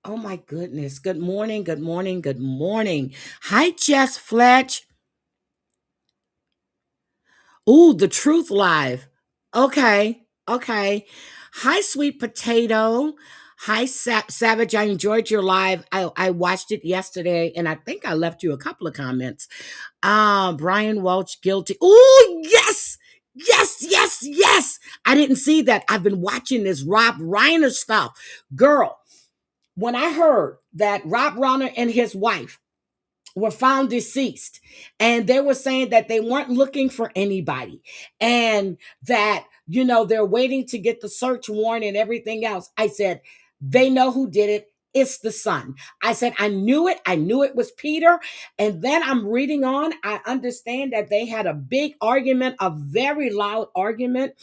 Oh my goodness. Good morning. Good morning. Good morning. Hi, Jess Fletch. Ooh, the truth live. Okay. Okay. Hi, sweet potato. Hi, Savage. I enjoyed your live. I watched it yesterday and I think I left you a couple of comments. Brian Welch, guilty. Ooh, yes. Yes, yes, yes. I didn't see that. I've been watching this Rob Reiner stuff. Girl, when I heard that Rob Reiner and his wife were found deceased and they were saying that they weren't looking for anybody and that they're waiting to get the search warrant and everything else, I said they know who did it. It's the son. I said I knew it was Peter. And then I'm reading on, I understand that they had a big argument, a very loud argument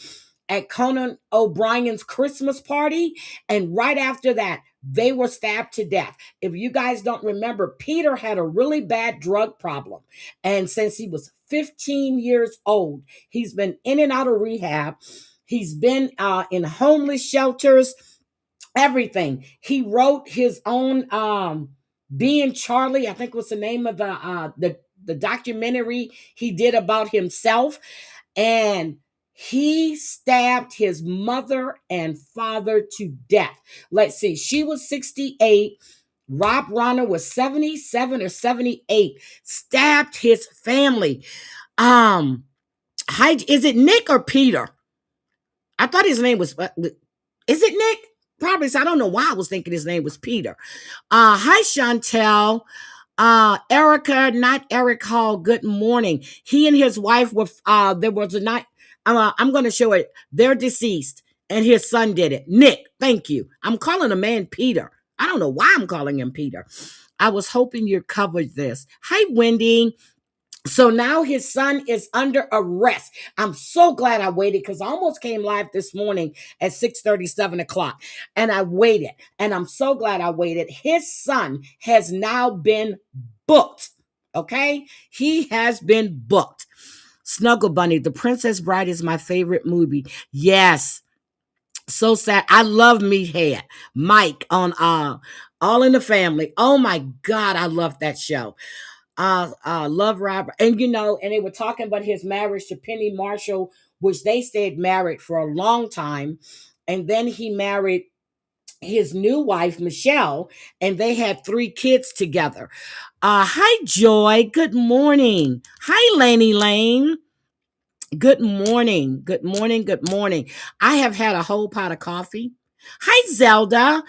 at Conan O'Brien's Christmas party, and right after that they were stabbed to death. If you guys don't remember, Peter had a really bad drug problem. And since he was 15 years old, he's been in and out of rehab. He's been in homeless shelters, everything. He wrote his own Being Charlie, I think was the name of the documentary he did about himself. And he stabbed his mother and father to death. Let's see, she was 68. Rob Reiner was 77 or 78. Stabbed his family. Is it Nick or Peter? I thought his name was. Is it Nick? Probably. So I don't know why I was thinking his name was Peter. Hi, Chantel. Erica, not Eric Hall. Good morning. He and his wife were. There was a night. I'm going to show it. They're deceased, and his son did it. Nick, thank you. I'm calling a man Peter. I don't know why I'm calling him Peter. I was hoping you covered this. Hi, Wendy. So now his son is under arrest. I'm so glad I waited because I almost came live this morning at 6:37 o'clock. And I waited. And I'm so glad I waited. His son has now been booked. Okay? He has been booked. Snuggle Bunny, The Princess Bride is my favorite movie. Yes. So sad. I love Meathead. Mike on All in the Family. Oh my God, I love that show. Love Robert. And and they were talking about his marriage to Penny Marshall, which they stayed married for a long time. And then he married his new wife, Michelle, and they had 3 kids together. Hi, Joy. Good morning. Hi, Laney Lane. Good morning. Good morning. Good morning. I have had a whole pot of coffee. Hi, Zelda.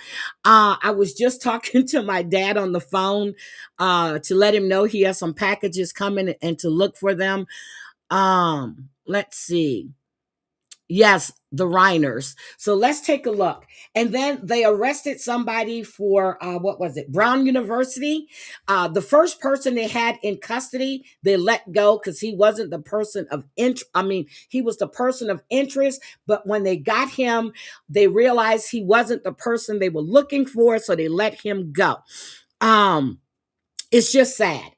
I was just talking to my dad on the phone to let him know he has some packages coming and to look for them. Let's see. Yes, the Reiners. So let's take a look. And then they arrested somebody for what was it? Brown University. The first person they had in custody, they let go because he wasn't the person of interest. I mean, he was the person of interest, but when they got him, they realized he wasn't the person they were looking for, so they let him go. Um, it's just sad.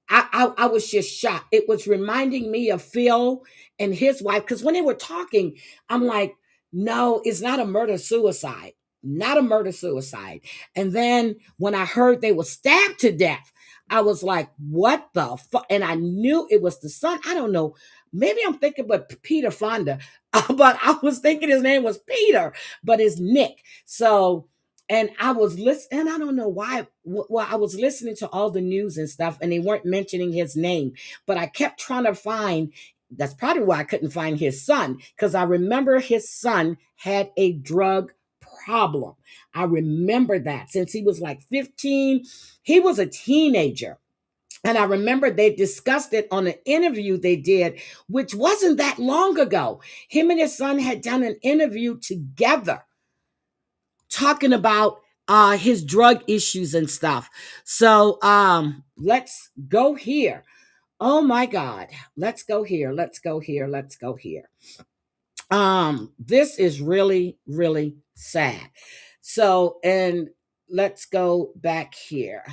I was just shocked. It was reminding me of Phil and his wife because when they were talking, I'm like, no, it's not a murder suicide, not a murder suicide. And then when I heard they were stabbed to death, I was like, what the fuck? And I knew it was the son. I don't know. Maybe I'm thinking about Peter Fonda, but I was thinking his name was Peter, but it's Nick. So and I was listening, and I don't know why. Well, I was listening to all the news and stuff, and they weren't mentioning his name. But I kept trying to find. That's probably why I couldn't find his son, because I remember his son had a drug problem. I remember that since he was like 15, he was a teenager. And I remember they discussed it on an interview they did, which wasn't that long ago. Him and his son had done an interview together talking about his drug issues and stuff. So let's go here. Oh my God. Let's go here. Let's go here. Let's go here. This is really, really sad. So, and let's go back here.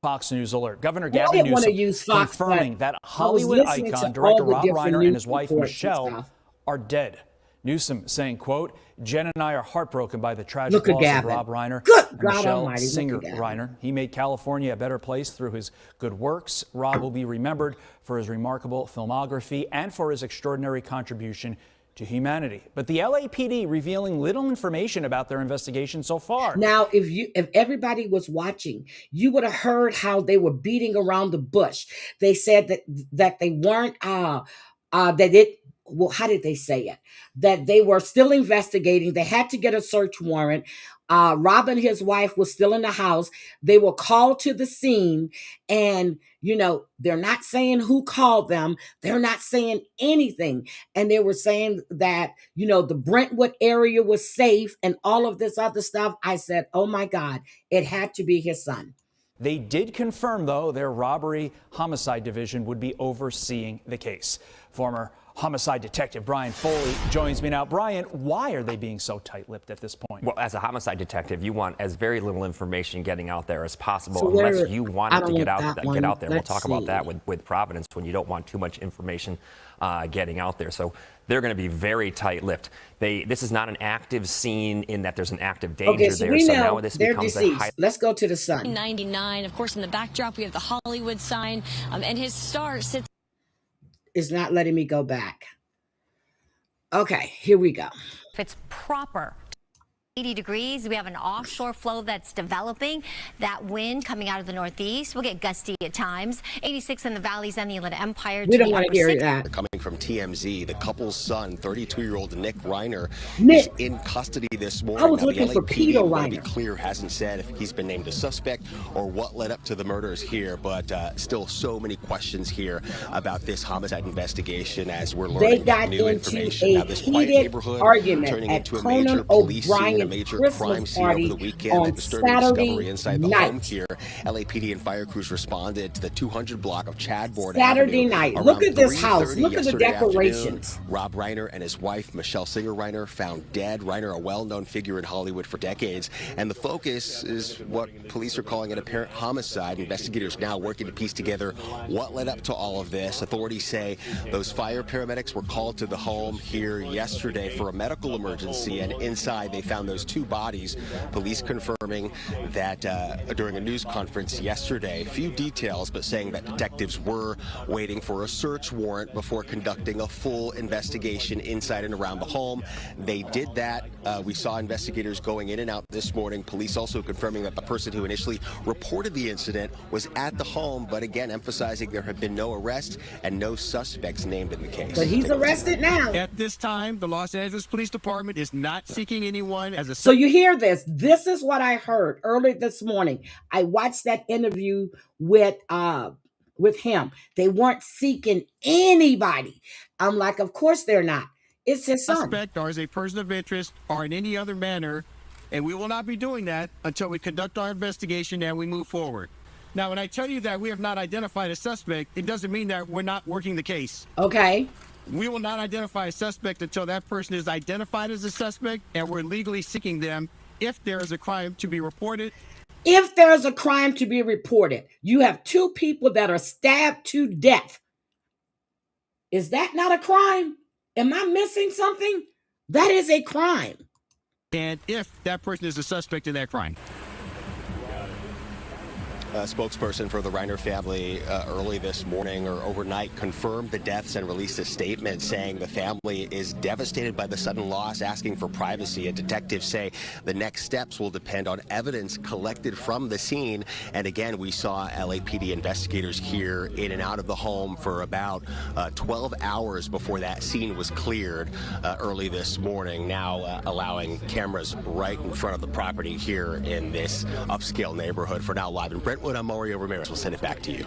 Fox News alert. Governor I Gavin didn't want to Newsom use Fox, but confirming that I was Hollywood listening to icon director all the Rob different Reiner and news his wife reports and Michelle stuff. are dead. Newsom saying, quote, "Jen and I are heartbroken by the tragic Look at loss of Gavin. Rob Reiner Good and God Michelle Almighty, look Singer at Gavin. Reiner. He made California a better place through his good works. Rob will be remembered for his remarkable filmography and for his extraordinary contribution to humanity." But the LAPD revealing little information about their investigation so far. Now, if everybody was watching, you would have heard how they were beating around the bush. They said that they weren't well, how did they say it? That they were still investigating. They had to get a search warrant. Rob and his wife was still in the house. They were called to the scene, and they're not saying who called them. They're not saying anything, and they were saying that the Brentwood area was safe and all of this other stuff. I said, oh my God, it had to be his son. They did confirm, though, their robbery homicide division would be overseeing the case. Former homicide detective Brian Foley joins me now. Brian, why are they being so tight-lipped at this point? Well, as a homicide detective, you want as very little information getting out there as possible, So unless you want it to get out there. We'll Let's talk about see. that with Providence, when you don't want too much information getting out there. So they're going to be very tight-lipped. This is not an active scene in that there's an active danger Okay, so there. we So know now this they're becomes deceased. Let's go to the son. 99. Of course, in the backdrop, we have the Hollywood sign, and his star sits. It's not letting me go back. Okay, here we go. If it's proper. 80 degrees. We have an offshore flow that's developing. That wind coming out of the northeast. We'll get gusty at times. 86 in the valleys and the Inland Empire. We don't want to hear that. Coming from TMZ, the couple's son, 32-year-old Nick Reiner, Nick. is in custody this morning. I was Now, looking the for LAPD, Peter I want to Reiner. be clear, hasn't said if he's been named a suspect or what led up to the murders here, but still so many questions here about this homicide investigation as we're They learning got new into information. a Now, this quiet heated neighborhood argument turning at into a Conan major police scene, a O'Brien's major Christmas crime scene party over the weekend. on A disturbing Saturday discovery inside the night. home here. LAPD and fire crews responded to the 200 block of Chadbourne Saturday Avenue night. around Look at this house. 3:30 Look at the yesterday decorations. afternoon. Rob Reiner and his wife, Michelle Singer Reiner, found dead. Reiner, a well-known figure in Hollywood for decades. And the focus is what police are calling an apparent homicide. Investigators now working to piece together what led up to all of this. Authorities say those fire paramedics were called to the home here yesterday for a medical emergency, and inside they found those two bodies. Police confirming that during a news conference yesterday. Few details, but saying that detectives were waiting for a search warrant before conducting a full investigation inside and around the home. They did that. We saw investigators going in and out this morning. Police also confirming that the person who initially reported the incident was at the home, but again emphasizing there have been no arrests and no suspects named in the case. But he's arrested now. At this time, the Los Angeles Police Department is not seeking anyone as a... So you hear this. This is what I heard early this morning. I watched that interview with him. They weren't seeking anybody. I'm like, of course they're not. It's his son. suspect or as a person of interest or in any other manner, and we will not be doing that until we conduct our investigation and we move forward. Now, when I tell you that we have not identified a suspect, it doesn't mean that we're not working the case. Okay. We will not identify a suspect until that person is identified as a suspect, and we're legally seeking them if there is a crime to be reported. If there's a crime to be reported, you have two people that are stabbed to death. Is that not a crime? Am I missing something? That is a crime. And if that person is a suspect in that crime. A spokesperson for the Reiner family early this morning or overnight confirmed the deaths and released a statement saying the family is devastated by the sudden loss, asking for privacy. And detectives say the next steps will depend on evidence collected from the scene. And again, we saw LAPD investigators here in and out of the home for about 12 hours before that scene was cleared early this morning, now allowing cameras right in front of the property here in this upscale neighborhood. For now, live in Brentwood, I'm Mario Ramirez. We'll send it back to you.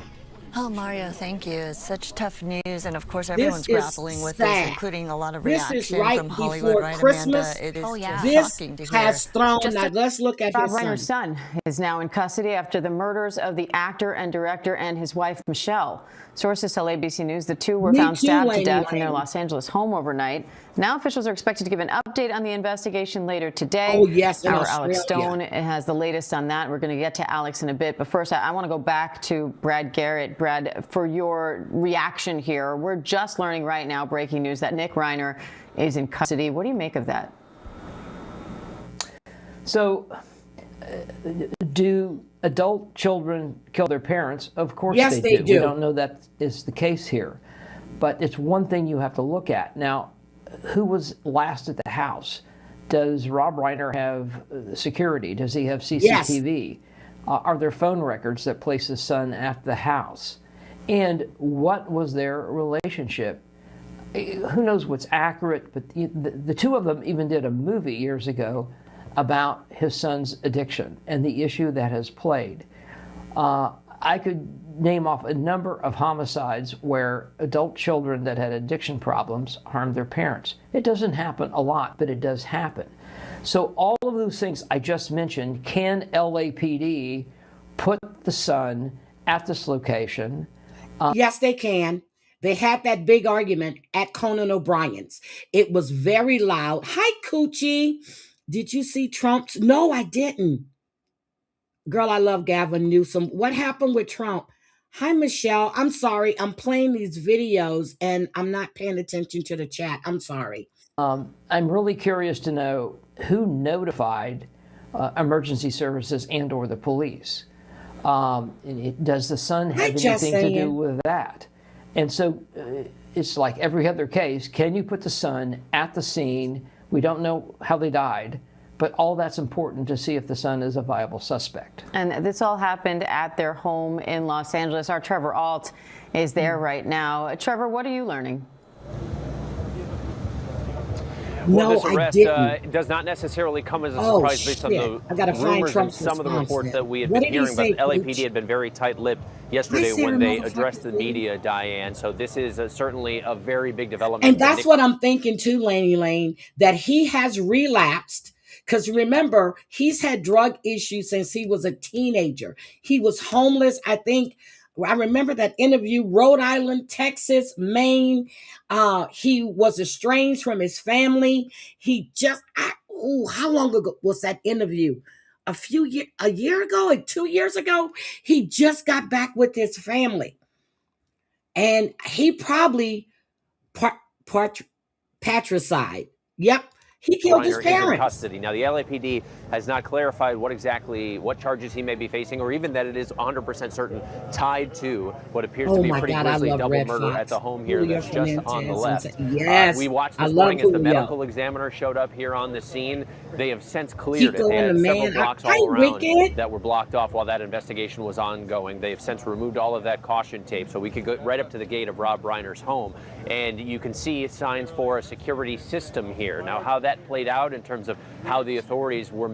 Oh, Mario, thank you. It's such tough news, and of course, everyone's This is grappling with sad. this, including a lot of This is reaction right from Hollywood, before right, Christmas. Amanda? It is Oh, yeah. just This shocking to hear. has thrown. Now let's look at Rob his Reiner's son. son is now in custody after the murders of the actor and director and his wife, Michelle. Sources tell ABC News the two were Me found too, stabbed to Lainey death in their Lane. Los Angeles home overnight. Now officials are expected to give an update on the investigation later today. Oh, yes, in Our Alex Australia. Stone has the latest on that. We're going to get to Alex in a bit. But first, I want to go back to Brad Garrett. Brad, for your reaction here. We're just learning right now, breaking news, that Nick Reiner is in custody. What do you make of that? So, do adult children kill their parents? Of course yes, they do. We don't know that is the case here. But it's one thing you have to look at. Now, who was last at the house? Does Rob Reiner have security? Does he have CCTV? Yes. Are there phone records that place his son at the house? And what was their relationship? Who knows what's accurate, but the two of them even did a movie years ago about his son's addiction and the issue that has played. I could name off a number of homicides where adult children that had addiction problems harmed their parents. It doesn't happen a lot, but it does happen. So all of those things I just mentioned, can LAPD put the son at this location? Yes, they can. They had that big argument at Conan O'Brien's. It was very loud. Hi, Coochie. Did you see Trump's? No, I didn't. Girl, I love Gavin Newsom. What happened with Trump? Hi, Michelle. I'm sorry. I'm playing these videos and I'm not paying attention to the chat. I'm sorry. I'm really curious to know who notified emergency services and or the police. Does the son have anything to do with that? And so it's like every other case. Can you put the son at the scene? We don't know how they died, but all that's important to see if the son is a viable suspect. And this all happened at their home in Los Angeles. Our Trevor Ault is there right now. Trevor, what are you learning? Well, this arrest does not necessarily come as a surprise based on the rumors and some of the reports that we had been hearing. But LAPD had been very tight-lipped yesterday when they addressed the media, Diane. So this is certainly a very big development. And that's what I'm thinking too, Laney Lane, that he has relapsed. Because remember, he's had drug issues since he was a teenager. He was homeless, I think. I remember that interview, Rhode Island, Texas, Maine. He was estranged from his family. He just, how long ago was that interview? A year ago, like 2 years ago? He just got back with his family. And he probably patricide. Yep. He killed his parents. Is in custody. Now, the LAPD has not clarified what charges he may be facing, or even that it is 100% certain tied to what appears to be a pretty grisly double murder at the home here that's just on the left. Yes. We watched this morning as the medical examiner showed up here on the scene. They have since cleared it. They had several blocks all around that were blocked off while that investigation was ongoing. They have since removed all of that caution tape, so we could go right up to the gate of Rob Reiner's home, and you can see signs for a security system here. Now, how that played out in terms of how the authorities were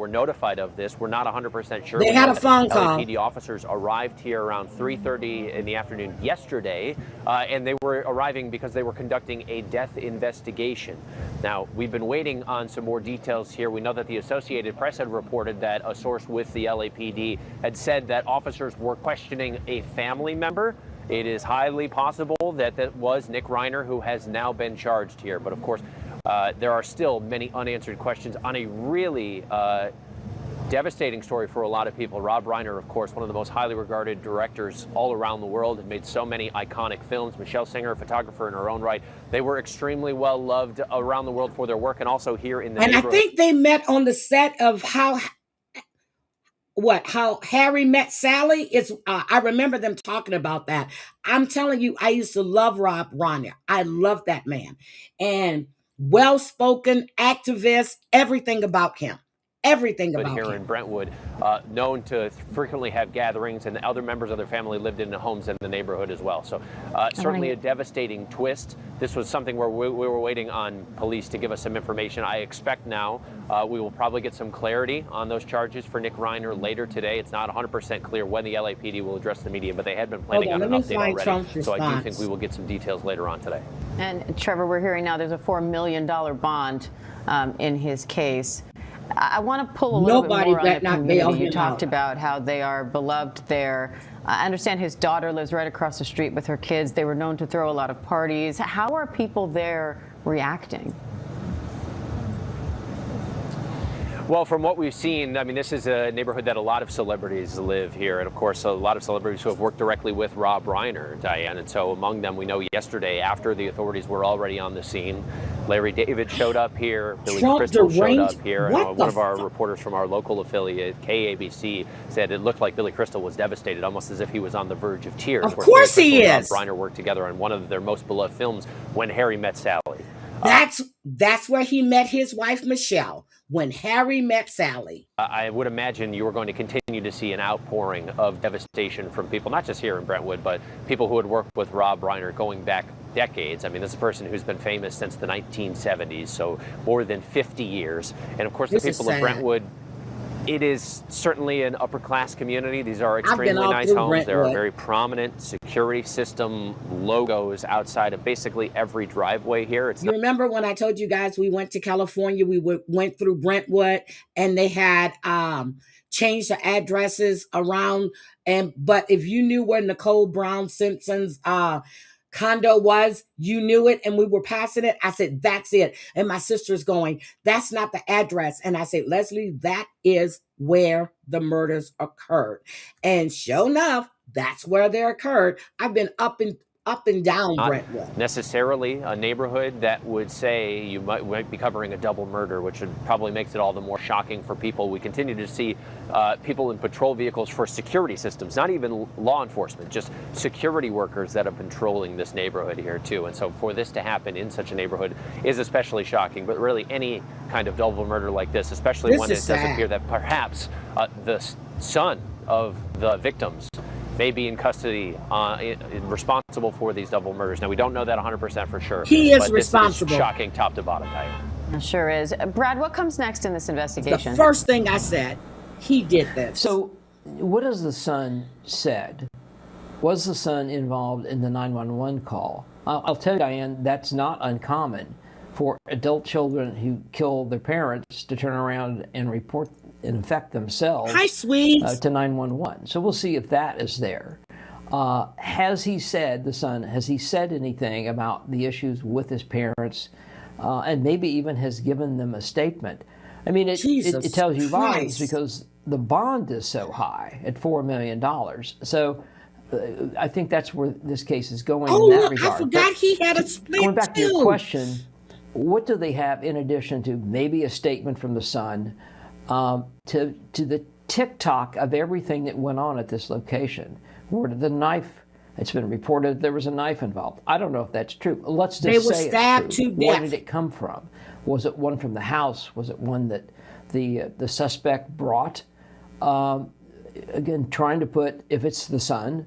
notified of this, we're not 100% sure. They had a phone call. LAPD officers arrived here around 3:30 in the afternoon yesterday, and they were arriving because they were conducting a death investigation. Now, we've been waiting on some more details here. We know that the Associated Press had reported that a source with the LAPD had said that officers were questioning a family member. It is highly possible that that was Nick Reiner, who has now been charged here. But of course, there are still many unanswered questions on a really devastating story for a lot of people. Rob Reiner, of course, one of the most highly regarded directors all around the world, had made so many iconic films. Michelle Singer, a photographer in her own right. They were extremely well loved around the world for their work, and also here in the neighborhood. And I think they met on the set of How Harry Met Sally. I remember them talking about that. I'm telling you, I used to love Rob Reiner. I love that man. And well-spoken, activist, everything about him. Everything about here him. In Brentwood, known to frequently have gatherings, and other members of their family lived in the homes in the neighborhood as well. So certainly a devastating twist. This was something where we were waiting on police to give us some information. I expect now we will probably get some clarity on those charges for Nick Reiner later today. It's not 100% clear when the LAPD will address the media, but they had been planning on an update already. So I do think we will get some details later on today. And Trevor, we're hearing now there's a $4 million bond in his case. I want to pull a little bit more on the community. You talked about how they are beloved there. I understand his daughter lives right across the street with her kids. They were known to throw a lot of parties. How are people there reacting? Well, from what we've seen, I mean, this is a neighborhood that a lot of celebrities live here. And of course, a lot of celebrities who have worked directly with Rob Reiner, Diane. And so among them, we know yesterday, after the authorities were already on the scene, Larry David showed up here. Billy Trump Crystal showed deranged? up here. What And the one of our reporters from our local affiliate, KABC, said it looked like Billy Crystal was devastated, almost as if he was on the verge of tears. Of course he Billy Crystal is. and Rob Reiner worked together on one of their most beloved films, When Harry Met Sally. That's where he met his wife, Michelle, When Harry Met Sally. I would imagine you are going to continue to see an outpouring of devastation from people, not just here in Brentwood, but people who had worked with Rob Reiner going back decades. I mean, this is a person who's been famous since the 1970s, so more than 50 years. And of course, the people of Brentwood, it is certainly an upper-class community. These are extremely nice homes. Brentwood. There are very prominent security system logos outside of basically every driveway here. You remember when I told you guys we went to California, we went through Brentwood, and they had changed the addresses around. But if you knew where Nicole Brown Simpson's condo was, you knew it, and we were passing it. I said, that's it. And my sister's going, that's not the address. And I said, Leslie, that is where the murders occurred. And sure enough, that's where they occurred. I've been up and down Brentwood. Necessarily a neighborhood that would say you might be covering a double murder, which probably makes it all the more shocking for people. We continue to see people in patrol vehicles for security systems, not even law enforcement, just security workers that have been patrolling this neighborhood here too. And so for this to happen in such a neighborhood is especially shocking, but really any kind of double murder like this, especially when it does appear that perhaps the son of the victims may be in custody, responsible for these double murders. Now, we don't know that 100% for sure. He is but responsible. This is shocking top to bottom, Tyler. It sure is. Brad, what comes next in this investigation? The first thing I said, he did this. So what has the son said? Was the son involved in the 911 call? I'll tell you, Diane, that's not uncommon for adult children who kill their parents to turn around and report and infect themselves. Hi, sweet. To 911. So we'll see if that is there. Has he said, the son, has he said anything about the issues with his parents, and maybe even has given them a statement? I mean, it tells you volumes because the bond is so high at $4 million. So I think that's where this case is going in that regard. I forgot he had a split Going back to your question, what do they have in addition to maybe a statement from the son, to the TikTok of everything that went on at this location? Where did the knife? It's been reported there was a knife involved. I don't know if that's true. Let's just say it's true. Where did it come from? Was it one from the house? Was it one that the suspect brought? Again, trying to put, if it's the son,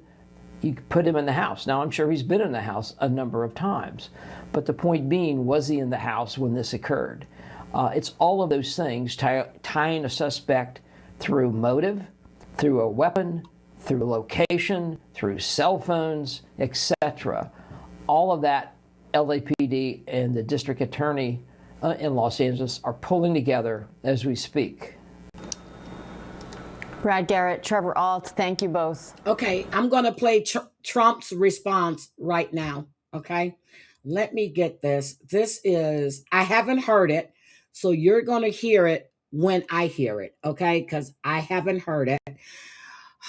you put him in the house. Now, I'm sure he's been in the house a number of times. But the point being, was he in the house when this occurred? It's all of those things, tying a suspect through motive, through a weapon, through location, through cell phones, etc. All of that, LAPD and the district attorney in Los Angeles are pulling together as we speak. Brad Garrett, Trevor Ault, thank you both. Okay, I'm going to play Trump's response right now, okay? Let me get this. This is, I haven't heard it, so you're going to hear it when I hear it, okay? Because I haven't heard it.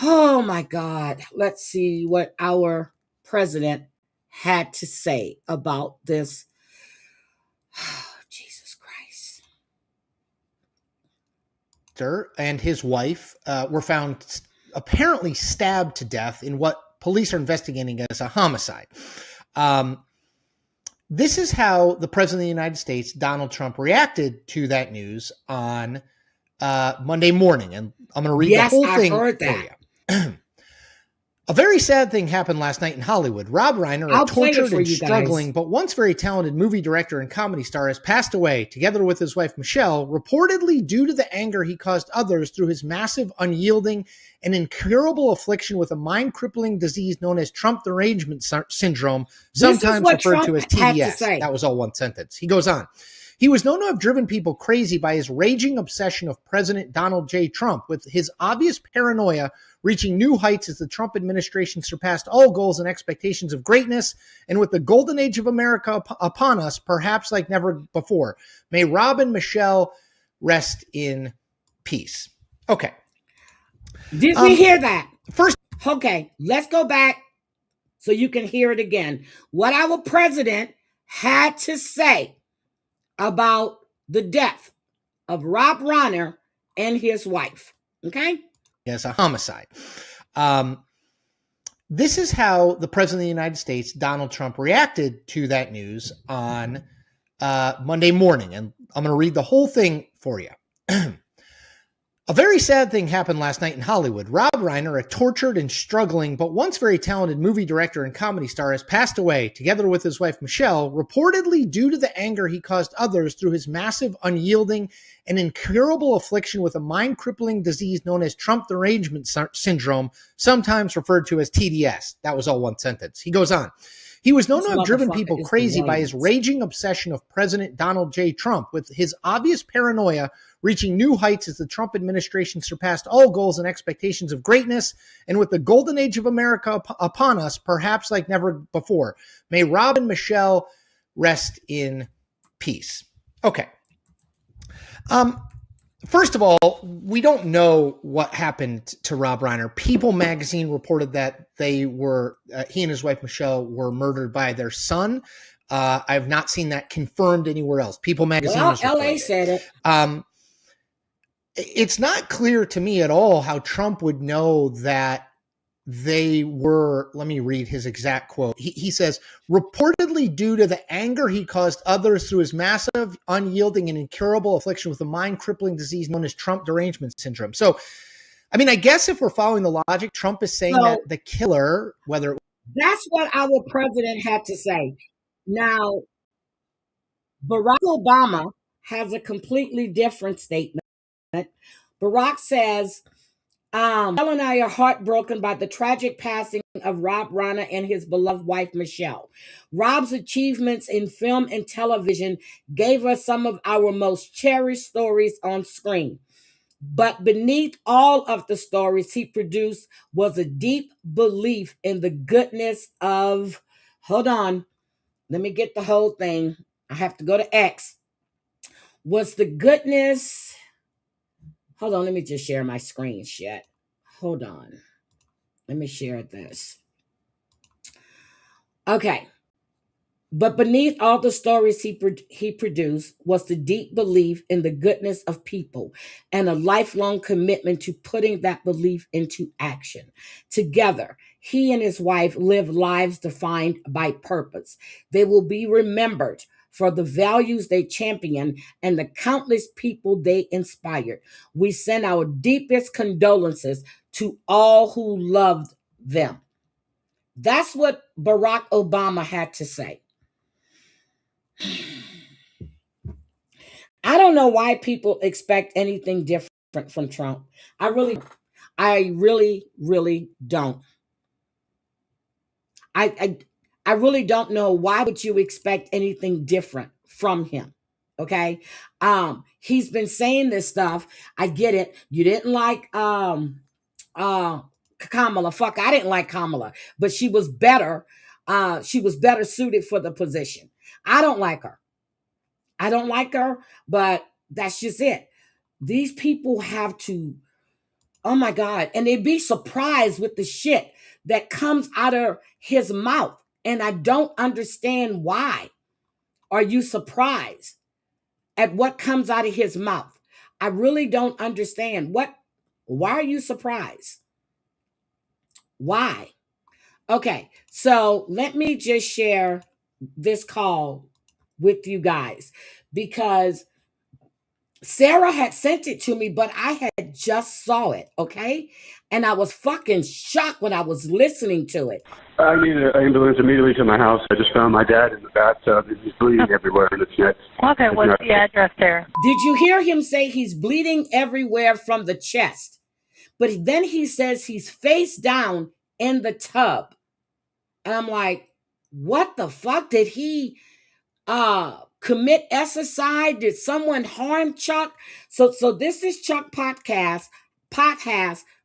Oh, my God. Let's see what our president had to say about this. Oh, Jesus Christ. And his wife were found apparently stabbed to death in what police are investigating as a homicide. This is how the President of the United States, Donald Trump, reacted to that news on Monday morning. And I'm going to read the whole thing heard for that. you. A very sad thing happened last night in Hollywood. Rob Reiner, a tortured and struggling but once very talented movie director and comedy star, has passed away, together with his wife Michelle, reportedly due to the anger he caused others through his massive, unyielding, and incurable affliction with a mind-crippling disease known as Trump derangement syndrome, sometimes referred to as TDS. That was all one sentence. He goes on. He was known to have driven people crazy by his raging obsession of President Donald J. Trump, with his obvious paranoia reaching new heights as the Trump administration surpassed all goals and expectations of greatness, and with the golden age of America upon us, perhaps like never before. May Rob and Michelle rest in peace. Okay. Did we hear that? First. Okay, let's go back so you can hear it again. What our president had to say about the death of Rob Reiner and his wife. Okay? Yes, a homicide. This is how the President of the United States, Donald Trump, reacted to that news on Monday morning. And I'm going to read the whole thing for you. A very sad thing happened last night in Hollywood. Rob Reiner, a tortured and struggling but once very talented movie director and comedy star, has passed away, together with his wife Michelle, reportedly due to the anger he caused others through his massive, unyielding, and incurable affliction with a mind-crippling disease known as Trump derangement syndrome, sometimes referred to as TDS. That was all one sentence. He goes on. He was known to have driven people crazy by his raging obsession of President Donald J. Trump, with his obvious paranoia reaching new heights as the Trump administration surpassed all goals and expectations of greatness, and with the golden age of America upon us, perhaps like never before. May Rob and Michelle rest in peace. Okay. First of all, we don't know what happened to Rob Reiner. People magazine reported that he and his wife Michelle were murdered by their son. I've not seen that confirmed anywhere else. People magazine. Well, LA said it. It's not clear to me at all how Trump would know that they were, let me read his exact quote. He says, reportedly due to the anger he caused others through his massive, unyielding, and incurable affliction with a mind-crippling disease known as Trump derangement syndrome. So, I mean, I guess if we're following the logic, Trump is saying that the killer, whether... That's what our president had to say. Now, Barack Obama has a completely different statement. Barack says, Michelle and I are heartbroken by the tragic passing of Rob Reiner and his beloved wife, Michelle. Rob's achievements in film and television gave us some of our most cherished stories on screen. But beneath all of the stories he produced was a deep belief in the goodness of, hold on, let me get the whole thing. I have to go to X. Was the goodness... Hold on, let me just share my screen shit. Hold on. Let me share this. Okay. But beneath all the stories he produced was the deep belief in the goodness of people and a lifelong commitment to putting that belief into action. Together, he and his wife lived lives defined by purpose. They will be remembered for the values they championed and the countless people they inspired. We send our deepest condolences to all who loved them. That's what Barack Obama had to say. I don't know why people expect anything different from Trump. I really don't. I really don't know why would you expect anything different from him. Okay. He's been saying this stuff. I get it. You didn't like Kamala. Fuck, I didn't like Kamala, but she was better. She was better suited for the position. I don't like her. But that's just it. These people have to, oh my God, and they'd be surprised with the shit that comes out of his mouth. And I don't understand why. Are you surprised at what comes out of his mouth? I really don't understand. Why are you surprised? Why? Okay, so let me just share this call with you guys because Sarah had sent it to me, but I had just saw it, okay? And I was fucking shocked when I was listening to it. I needed an ambulance immediately to my house. I just found my dad in the bathtub. He's bleeding everywhere, and it's not. Okay, what's the address there? Did you hear him say he's bleeding everywhere from the chest? But then he says he's face down in the tub. And I'm like, what the fuck? Did he commit suicide? Did someone harm Chuck? So this is Chuck Podcast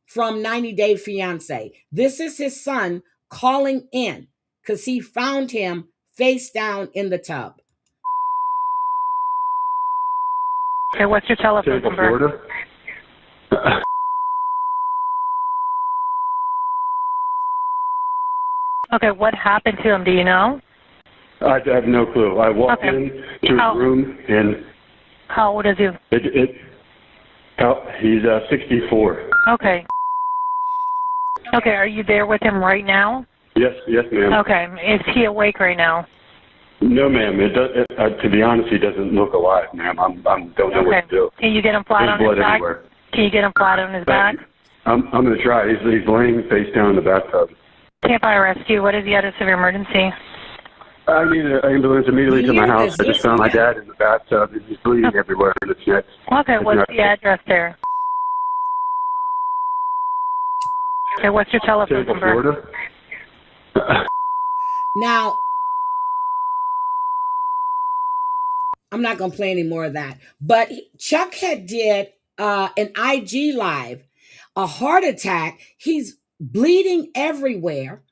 from 90 Day Fiance. This is his son calling in because he found him face down in the tub. Okay, what's your telephone number? Okay, what happened to him? Do you know? I have no clue. I walked in to his room and. How old is he? He's 64. Okay. Okay, are you there with him right now? Yes, ma'am. Okay, is he awake right now? No, ma'am. To be honest, he doesn't look alive, ma'am. I don't know what to do. Can you get him flat on his blood back? everywhere. Can you get him flat on his back? I'm going to try. He's laying face down in the bathtub. Tampa Rescue, what is the address of your emergency? I need an ambulance immediately to my house. I just found my dad in the bathtub and he's bleeding everywhere. And it's nuts. Okay, what's the address there? Okay, what's your telephone number? Florida. Now, I'm not going to play any more of that. But Chuck had did an IG live, a heart attack. He's bleeding everywhere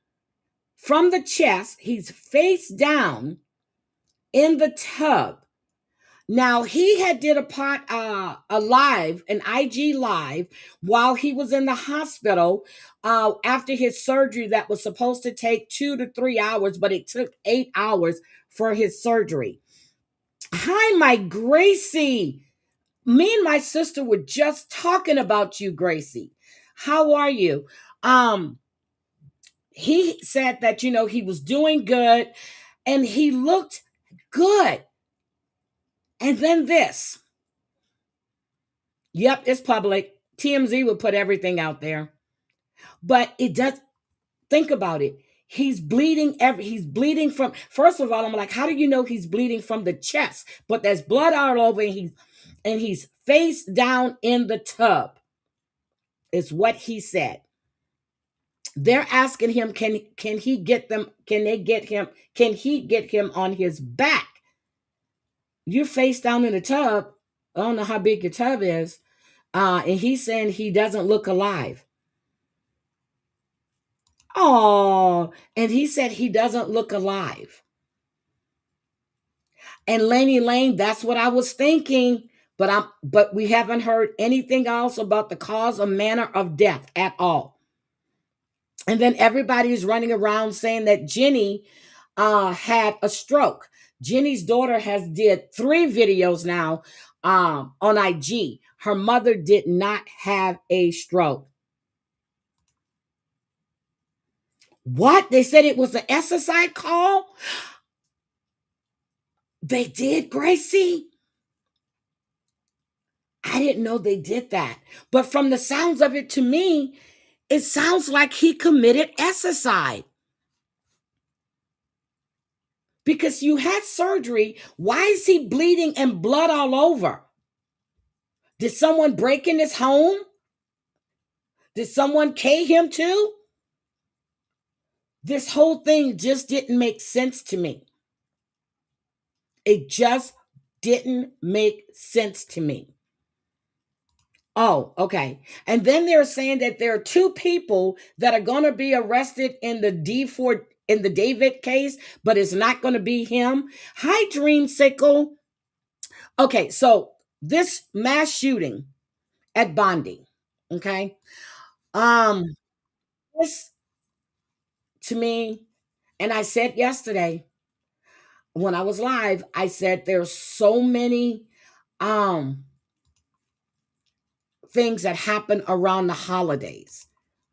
from the chest. He's face down in the tub. Now, he had did a live, an IG live, while he was in the hospital after his surgery that was supposed to take 2 to 3 hours, but it took 8 hours for his surgery. Hi, my Gracie. Me and my sister were just talking about you, Gracie. How are you? He said that, he was doing good and he looked good. And then this. Yep, it's public. TMZ will put everything out there. But it does, think about it. He's bleeding. He's bleeding from, first of all, I'm like, how do you know he's bleeding from the chest? But there's blood all over and he's face down in the tub, is what he said. They're asking him, can he get him on his back? You're face down in the tub. I don't know how big your tub is. And he's saying he doesn't look alive. Oh, and he said he doesn't look alive. And Laney Lane, that's what I was thinking. But we haven't heard anything else about the cause or manner of death at all. And then everybody's running around saying that Jenny had a stroke. Jenny's daughter has did 3 videos now on IG. Her mother did not have a stroke. What? They said it was an SSI call? They did, Gracie? I didn't know they did that. But from the sounds of it to me, it sounds like he committed SSI. Because you had surgery. Why is he bleeding and blood all over? Did someone break in his home? Did someone K him too? This whole thing just didn't make sense to me. It just didn't make sense to me. Oh, okay. And then they're saying that there are 2 people that are going to be arrested in the David case, but it's not going to be him. Hi, Dreamsicle. Okay, so this mass shooting at Bondi, okay? This to me, and I said yesterday when I was live, I said there's so many things that happen around the holidays.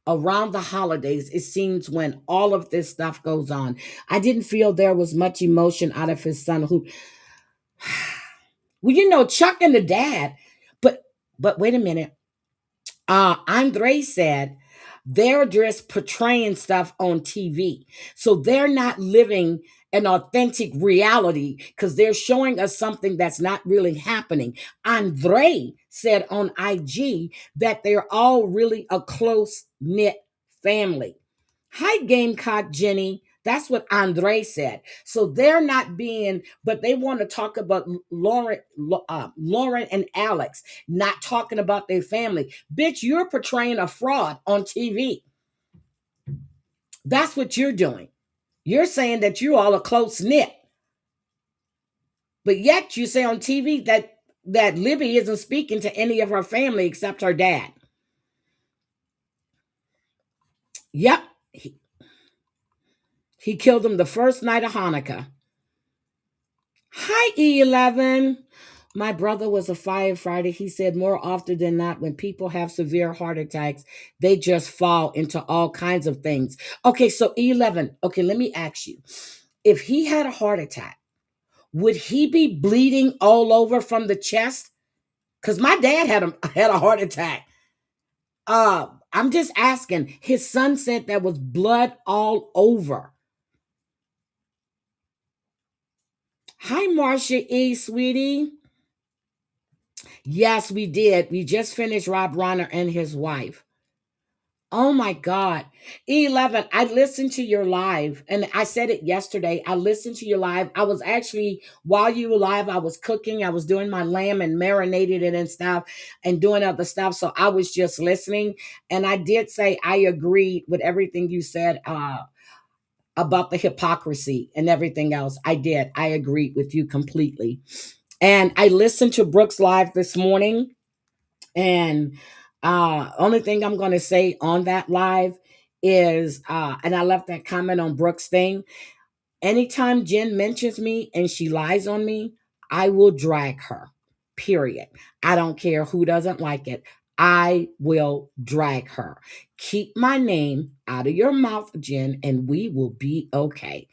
Around the holidays, it seems when all of this stuff goes on. I didn't feel there was much emotion out of his son who, well, Chuck and the dad, but wait a minute. Andre said they're just portraying stuff on TV. So they're not living an authentic reality because they're showing us something that's not really happening. Andre said on IG that they're all really a close-knit family. Hi, Gamecock Jenny. That's what Andre said. So they're not being, but they want to talk about Lauren and Alex, not talking about their family. Bitch, you're portraying a fraud on TV. That's what you're doing. You're saying that you all are close-knit. But yet you say on TV that Libby isn't speaking to any of her family except her dad. Yep. He killed him the first night of Hanukkah. Hi, E11. My brother was a firefighter. He said more often than not, when people have severe heart attacks, they just fall into all kinds of things. Okay, so E11. Okay, let me ask you. If he had a heart attack, would he be bleeding all over from the chest? Because my dad had a heart attack. I'm just asking. His son said there was blood all over. Hi, Marcia E, sweetie. Yes, we did. We just finished Rob Reiner and his wife. Oh my God. E11, I listened to your live and I said it yesterday. I listened to your live. I was actually, while you were live, I was cooking. I was doing my lamb and marinated it and stuff and doing other stuff. So I was just listening. And I did say I agreed with everything you said about the hypocrisy and everything else. I did. I agreed with you completely. And I listened to Brooks live this morning. And only thing I'm going to say on that live is, and I left that comment on Brooks' thing. Anytime Jen mentions me and she lies on me, I will drag her, period. I don't care who doesn't like it. I will drag her. Keep my name out of your mouth, Jen, and we will be okay.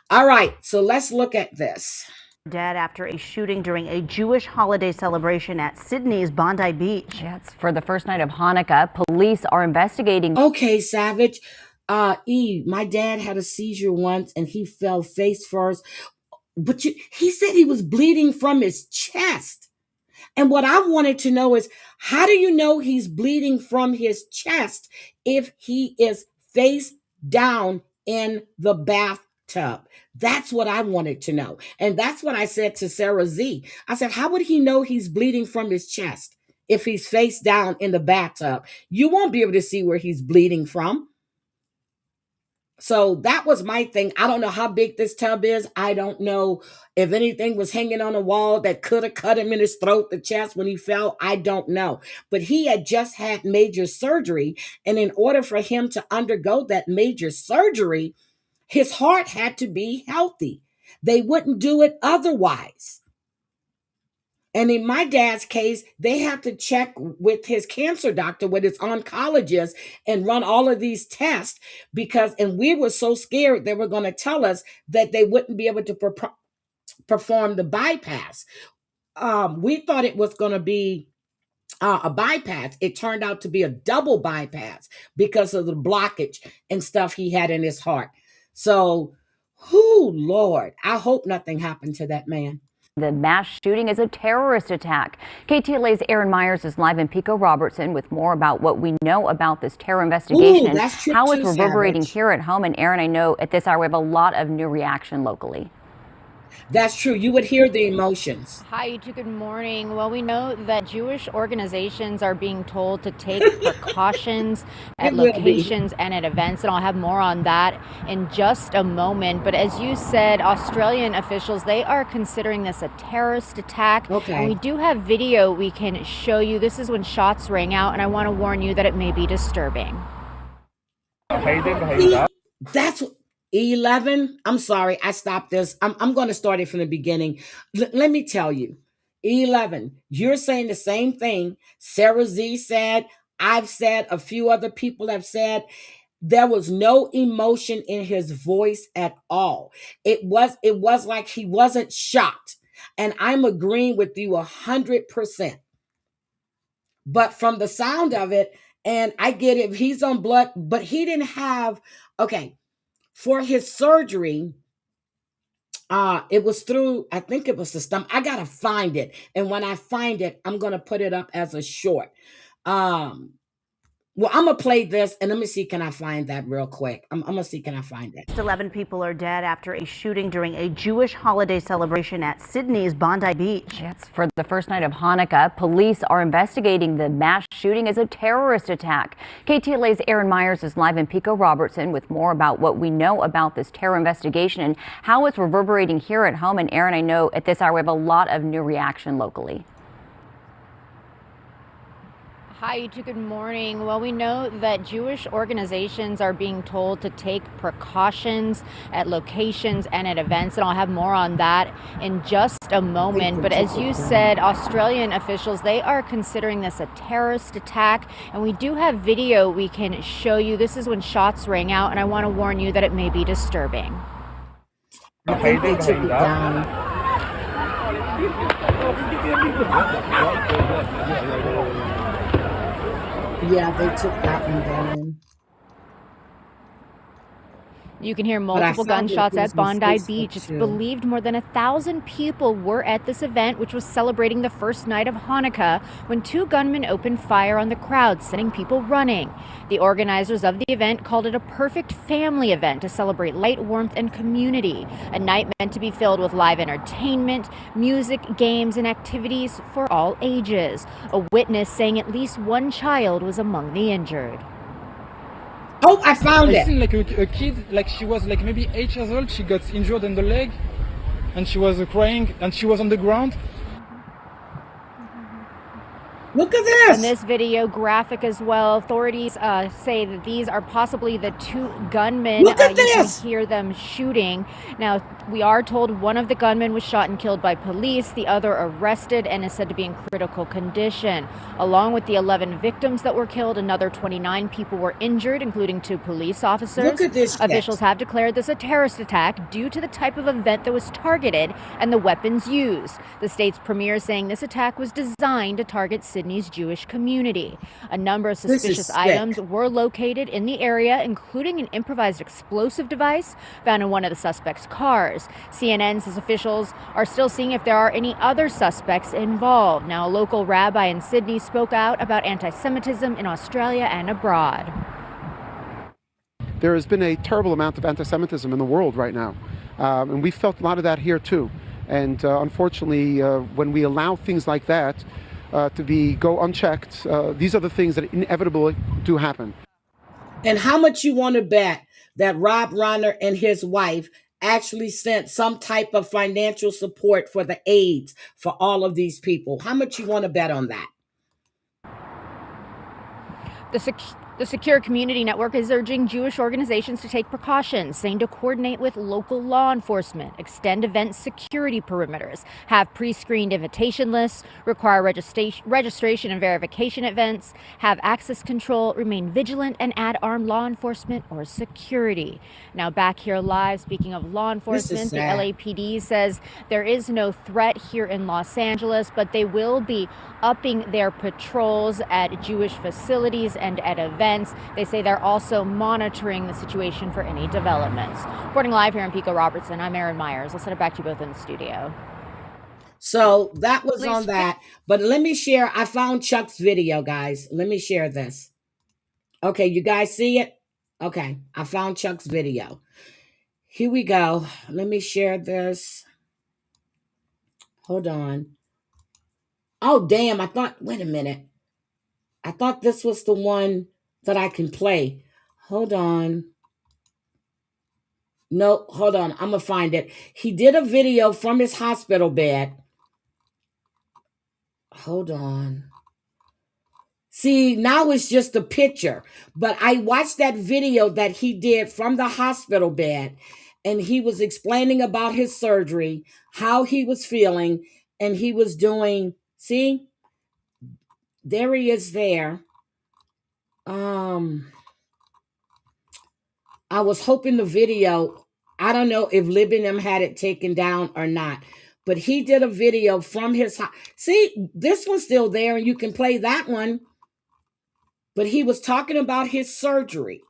All right, so let's look at this. Dead after a shooting during a Jewish holiday celebration at Sydney's Bondi Beach. Yes, for the first night of Hanukkah, police are investigating. Okay, Savage. My dad had a seizure once and he fell face first. But he said he was bleeding from his chest. And what I wanted to know is, how do you know he's bleeding from his chest if he is face down in the bathtub? That's what I wanted to know. And that's what I said to Sarah Z. I said, how would he know he's bleeding from his chest if he's face down in the bathtub? You won't be able to see where he's bleeding from. So that was my thing. I don't know how big this tub is. I don't know if anything was hanging on a wall that could have cut him in his throat, the chest when he fell. I don't know. But he had just had major surgery. And in order for him to undergo that major surgery, his heart had to be healthy. They wouldn't do it otherwise. And in my dad's case, they have to check with his cancer doctor, with his oncologist, and run all of these tests and we were so scared they were going to tell us that they wouldn't be able to perform the bypass. We thought it was going to be a bypass. It turned out to be a double bypass because of the blockage and stuff he had in his heart. So, Lord, I hope nothing happened to that man. The mass shooting is a terrorist attack. KTLA's Aaron Myers is live in Pico Robertson with more about what we know about this terror investigation and how it's reverberating here at home. And Aaron, I know at this hour we have a lot of new reaction locally. That's true. You would hear the emotions. Hi, YouTube. Good morning. Well, we know that Jewish organizations are being told to take precautions at locations and at events, and I'll have more on that in just a moment. But as you said, Australian officials, they are considering this a terrorist attack. Okay. And we do have video we can show you. This is when shots rang out, and I want to warn you that it may be disturbing. That's 11. I'm sorry, I stopped this. I'm going to start it from the beginning. Let me tell you, 11, you're saying the same thing Sarah Z said, I've said, a few other people have said. There was no emotion in his voice at all. It was like he wasn't shocked. And I'm agreeing with you 100%. But from the sound of it, and I get it, he's on blood, but he didn't have, for his surgery, it was through, I think it was the stomach. I got to find it. And when I find it, I'm going to put it up as a short. Well, I'm going to play this and let me see, can I find that real quick? I'm going to see, can I find it? 11 people are dead after a shooting during a Jewish holiday celebration at Sydney's Bondi Beach. Yes, for the first night of Hanukkah, police are investigating the mass shooting as a terrorist attack. KTLA's Aaron Myers is live in Pico Robertson with more about what we know about this terror investigation and how it's reverberating here at home. And Aaron, I know at this hour we have a lot of new reaction locally. Hi, you two. Good morning. Well, we know that Jewish organizations are being told to take precautions at locations and at events, and I'll have more on that in just a moment. But as you said, Australian officials, they are considering this a terrorist attack, and we do have video we can show you. This is when shots rang out, and I want to warn you that it may be disturbing. I think they took it down. Yeah, they took that one down. You can hear multiple gunshots at Bondi Beach. It's believed more than 1,000 people were at this event, which was celebrating the first night of Hanukkah, when two gunmen opened fire on the crowd, sending people running. The organizers of the event called it a perfect family event to celebrate light, warmth, and community. A night meant to be filled with live entertainment, music, games, and activities for all ages. A witness saying at least one child was among the injured. Oh, I found it. I seen like a kid, like she was like maybe 8 years old. She got injured in the leg, and she was crying, and she was on the ground. Look at this. And this video graphic as well. Authorities say that these are possibly the two gunmen. Look at this. You can hear them shooting. Now, we are told one of the gunmen was shot and killed by police. The other arrested and is said to be in critical condition. Along with the 11 victims that were killed, another 29 people were injured, including 2 police officers. Look at this. Officials have declared this a terrorist attack due to the type of event that was targeted and the weapons used. The state's premier saying this attack was designed to target Sydney's Jewish community. A number of suspicious items were located in the area, including an improvised explosive device found in one of the suspects' cars. CNN says officials are still seeing if there are any other suspects involved. Now, a local rabbi in Sydney spoke out about anti-Semitism in Australia and abroad. There has been a terrible amount of anti-Semitism in the world right now, and we felt a lot of that here too. And unfortunately, when we allow things like that to go unchecked, these are the things that inevitably do happen. And how much you want to bet that Rob Reiner and his wife actually sent some type of financial support for the AIDS for all of these people? How much you want to bet on that? The Secure Community Network is urging Jewish organizations to take precautions, saying to coordinate with local law enforcement, extend event security perimeters, have pre-screened invitation lists, require registration and verification events, have access control, remain vigilant, and add armed law enforcement or security. Now back here live, speaking of law enforcement, the LAPD says there is no threat here in Los Angeles, but they will be upping their patrols at Jewish facilities and at events. They say they're also monitoring the situation for any developments. Reporting live here in Pico Robertson, I'm Erin Myers. I'll send it back to you both in the studio. So that was on that. But let me share. I found Chuck's video, guys. Let me share this. Okay, you guys see it? Okay, I found Chuck's video. Here we go. Let me share this. Hold on. Oh, damn. Wait a minute. I thought this was the one that I can play. Hold on. No, hold on. I'm going to find it. He did a video from his hospital bed. Hold on. See, now it's just a picture. But I watched that video that he did from the hospital bed. And he was explaining about his surgery, how he was feeling. And he was doing, see? There he is there. I was hoping the video, I don't know if Libinum had it taken down or not, but he did a video from his, see, this one's still there and you can play that one, but he was talking about his surgery.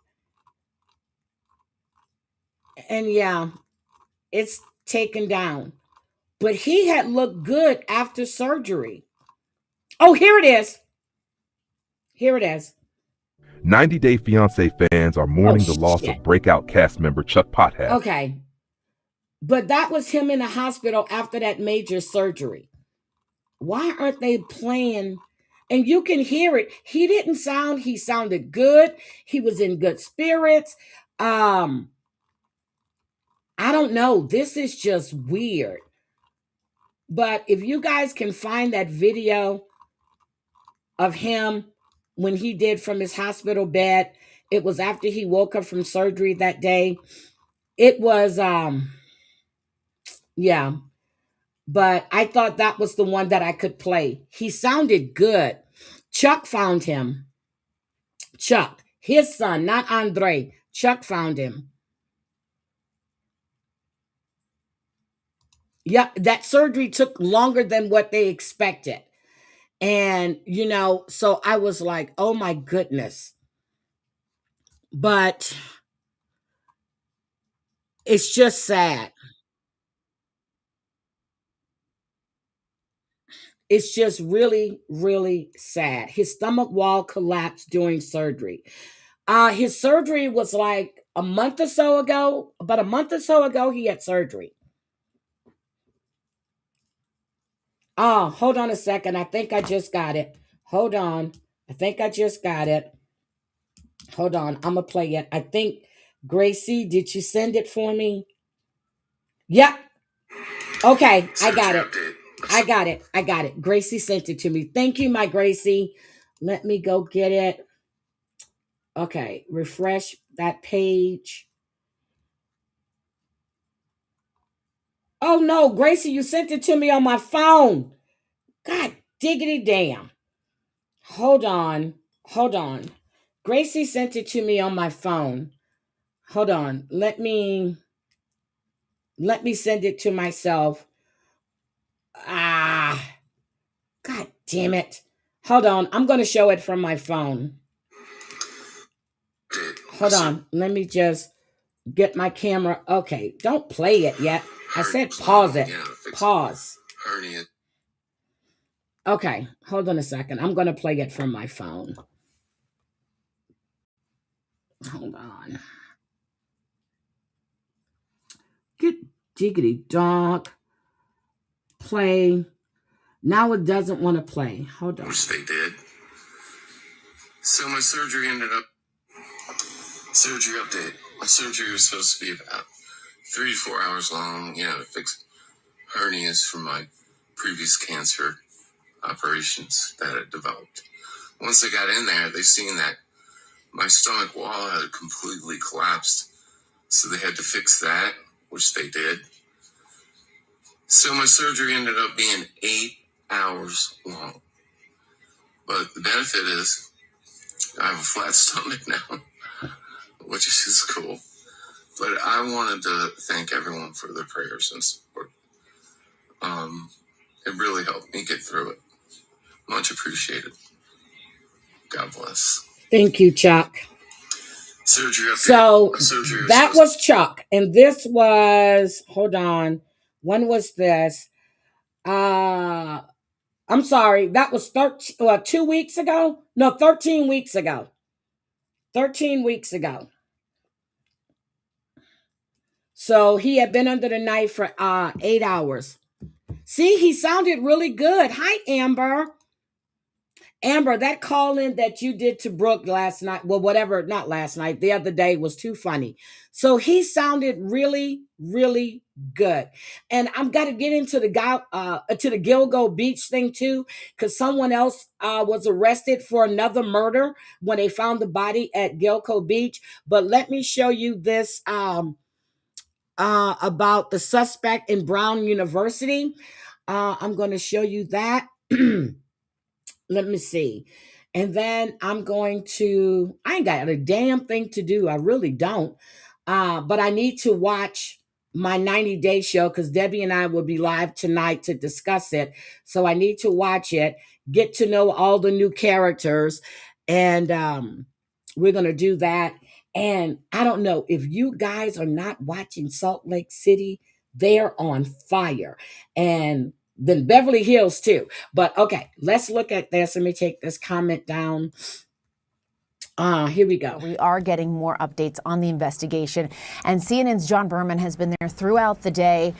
And yeah, it's taken down, but he had looked good after surgery. Oh, here it is. Here it is. 90 Day Fiancé fans are mourning the loss of breakout cast member Chuck Pothead. Okay. But that was him in the hospital after that major surgery. Why aren't they playing? And you can hear it. He sounded good. He was in good spirits. I don't know. This is just weird. But if you guys can find that video of him when he did from his hospital bed. It was after he woke up from surgery that day. It was, yeah. But I thought that was the one that I could play. He sounded good. Chuck found him. Chuck, his son, not Andre. Chuck found him. Yeah, that surgery took longer than what they expected. And, you know, so I was like, oh my goodness. But it's just sad. It's just really, really sad. His stomach wall collapsed during surgery. His surgery was like a month or so ago. About a month or so ago, he had surgery. Oh, hold on a second. I think I just got it. Hold on. I think I just got it. Hold on. I'm going to play it. I think, Gracie, did you send it for me? Yep. Okay, I got it. I got it. Gracie sent it to me. Thank you, my Gracie. Let me go get it. Okay, refresh that page. Oh no, Gracie, you sent it to me on my phone. God diggity damn. Hold on. Gracie sent it to me on my phone. Hold on. Let me send it to myself. God damn it. Hold on. I'm going to show it from my phone. Hold on. Let me just get my camera. Okay. Don't play it yet. I said pause it. Pause. Okay. Hold on a second. I'm going to play it from my phone. Hold on. Get diggity dog. Play. Now it doesn't want to play. Hold on. Which they did. So my surgery ended up. Surgery update. My surgery was supposed to be about 3 to 4 hours long, to fix hernias from my previous cancer operations that had developed. Once they got in there, they seen that my stomach wall had completely collapsed. So they had to fix that, which they did. So my surgery ended up being 8 hours long. But the benefit is I have a flat stomach now, which is cool. But I wanted to thank everyone for their prayers and support. It really helped me get through it. Much appreciated. God bless. Thank you, Chuck. Surgery update. So that was Chuck. And this was, hold on. When was this? I'm sorry. That was 2 weeks ago? No, 13 weeks ago. 13 weeks ago. So he had been under the knife for 8 hours. See, he sounded really good. Hi, Amber. Amber, that call-in that you did to Brooke last night, well, whatever, not last night, the other day was too funny. So he sounded really, really good. And I'm got to get into the Gilgo Beach thing too, because someone else was arrested for another murder when they found the body at Gilgo Beach. But let me show you this about the suspect in Brown University. I'm going to show you that. Let me see. And then I ain't got a damn thing to do. I really don't. But I need to watch my 90-day show because Debbie and I will be live tonight to discuss it. So I need to watch it, get to know all the new characters. And we're going to do that. And I don't know if you guys are not watching Salt Lake City, they're on fire. And then Beverly Hills too. But okay, let's look at this. Let me take this comment down. Here we go. We are getting more updates on the investigation, and CNN's John Berman has been there throughout the day.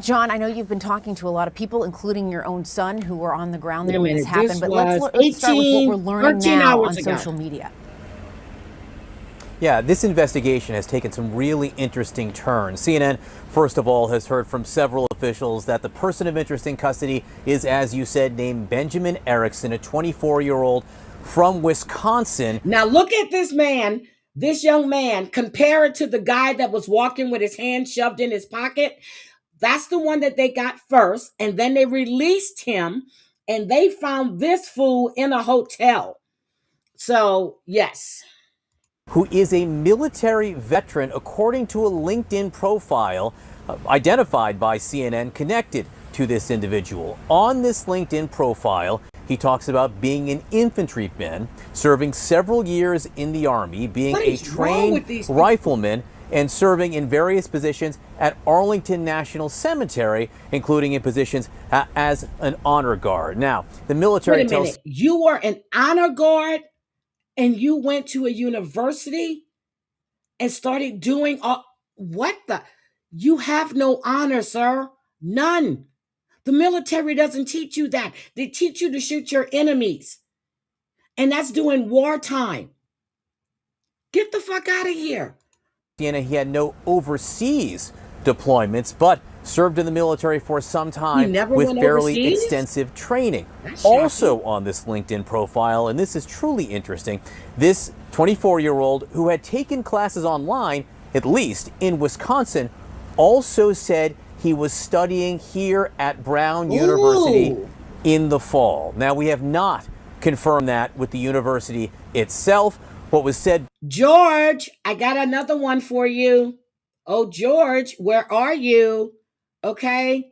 John, I know you've been talking to a lot of people, including your own son, who were on the ground there when this happened. But let's start with what we're learning now on social media. Yeah, this investigation has taken some really interesting turns. CNN, first of all, has heard from several officials that the person of interest in custody is, as you said, named Benjamin Erickson, a 24-year-old from Wisconsin. Now look at this man, this young man, compare it to the guy that was walking with his hand shoved in his pocket. That's the one that they got first, and then they released him, and they found this fool in a hotel. So, yes. Who is a military veteran, according to a LinkedIn profile identified by CNN connected to this individual. On this LinkedIn profile, he talks about being an infantryman, serving several years in the Army, being a trained rifleman, and serving in various positions at Arlington National Cemetery, including in positions as an honor guard. Now, the military tells... Wait a minute. You were an honor guard and you went to a university and started doing all... What the... You have no honor, sir. None. The military doesn't teach you that. They teach you to shoot your enemies. And that's doing wartime. Get the fuck out of here. He had no overseas deployments, but served in the military for some time with fairly extensive training. Also on this LinkedIn profile, and this is truly interesting, this 24-year-old who had taken classes online, at least in Wisconsin, also said he was studying here at Brown University in the fall. Now, we have not confirmed that with the university itself. What was said... George, I got another one for you. Oh, George, where are you? Okay.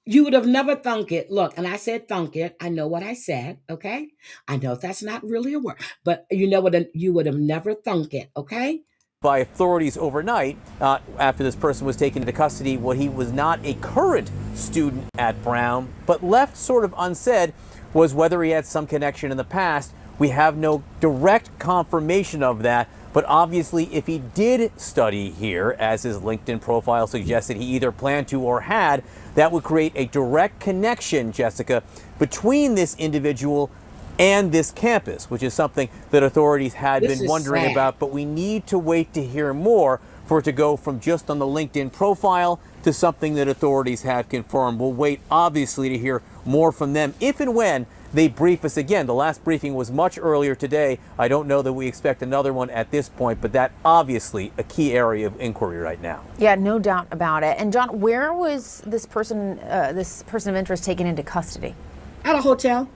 You would have never thunk it. Look, and I said thunk it. I know what I said, okay? I know that's not really a word, but you know what? You would have never thunk it, okay? By authorities overnight, after this person was taken into custody, what he was not a current student at Brown, but left sort of unsaid, was whether he had some connection in the past. We have no direct confirmation of that, but obviously if he did study here, as his LinkedIn profile suggested he either planned to or had, that would create a direct connection, Jessica, between this individual and this campus, which is something that authorities had been wondering about, but we need to wait to hear more for it to go from just on the LinkedIn profile to something that authorities have confirmed. We'll wait, obviously, to hear more from them if and when they brief us again. The last briefing was much earlier today. I don't know that we expect another one at this point, but that obviously a key area of inquiry right now. Yeah, no doubt about it. And John, where was this person of interest taken into custody? At a hotel.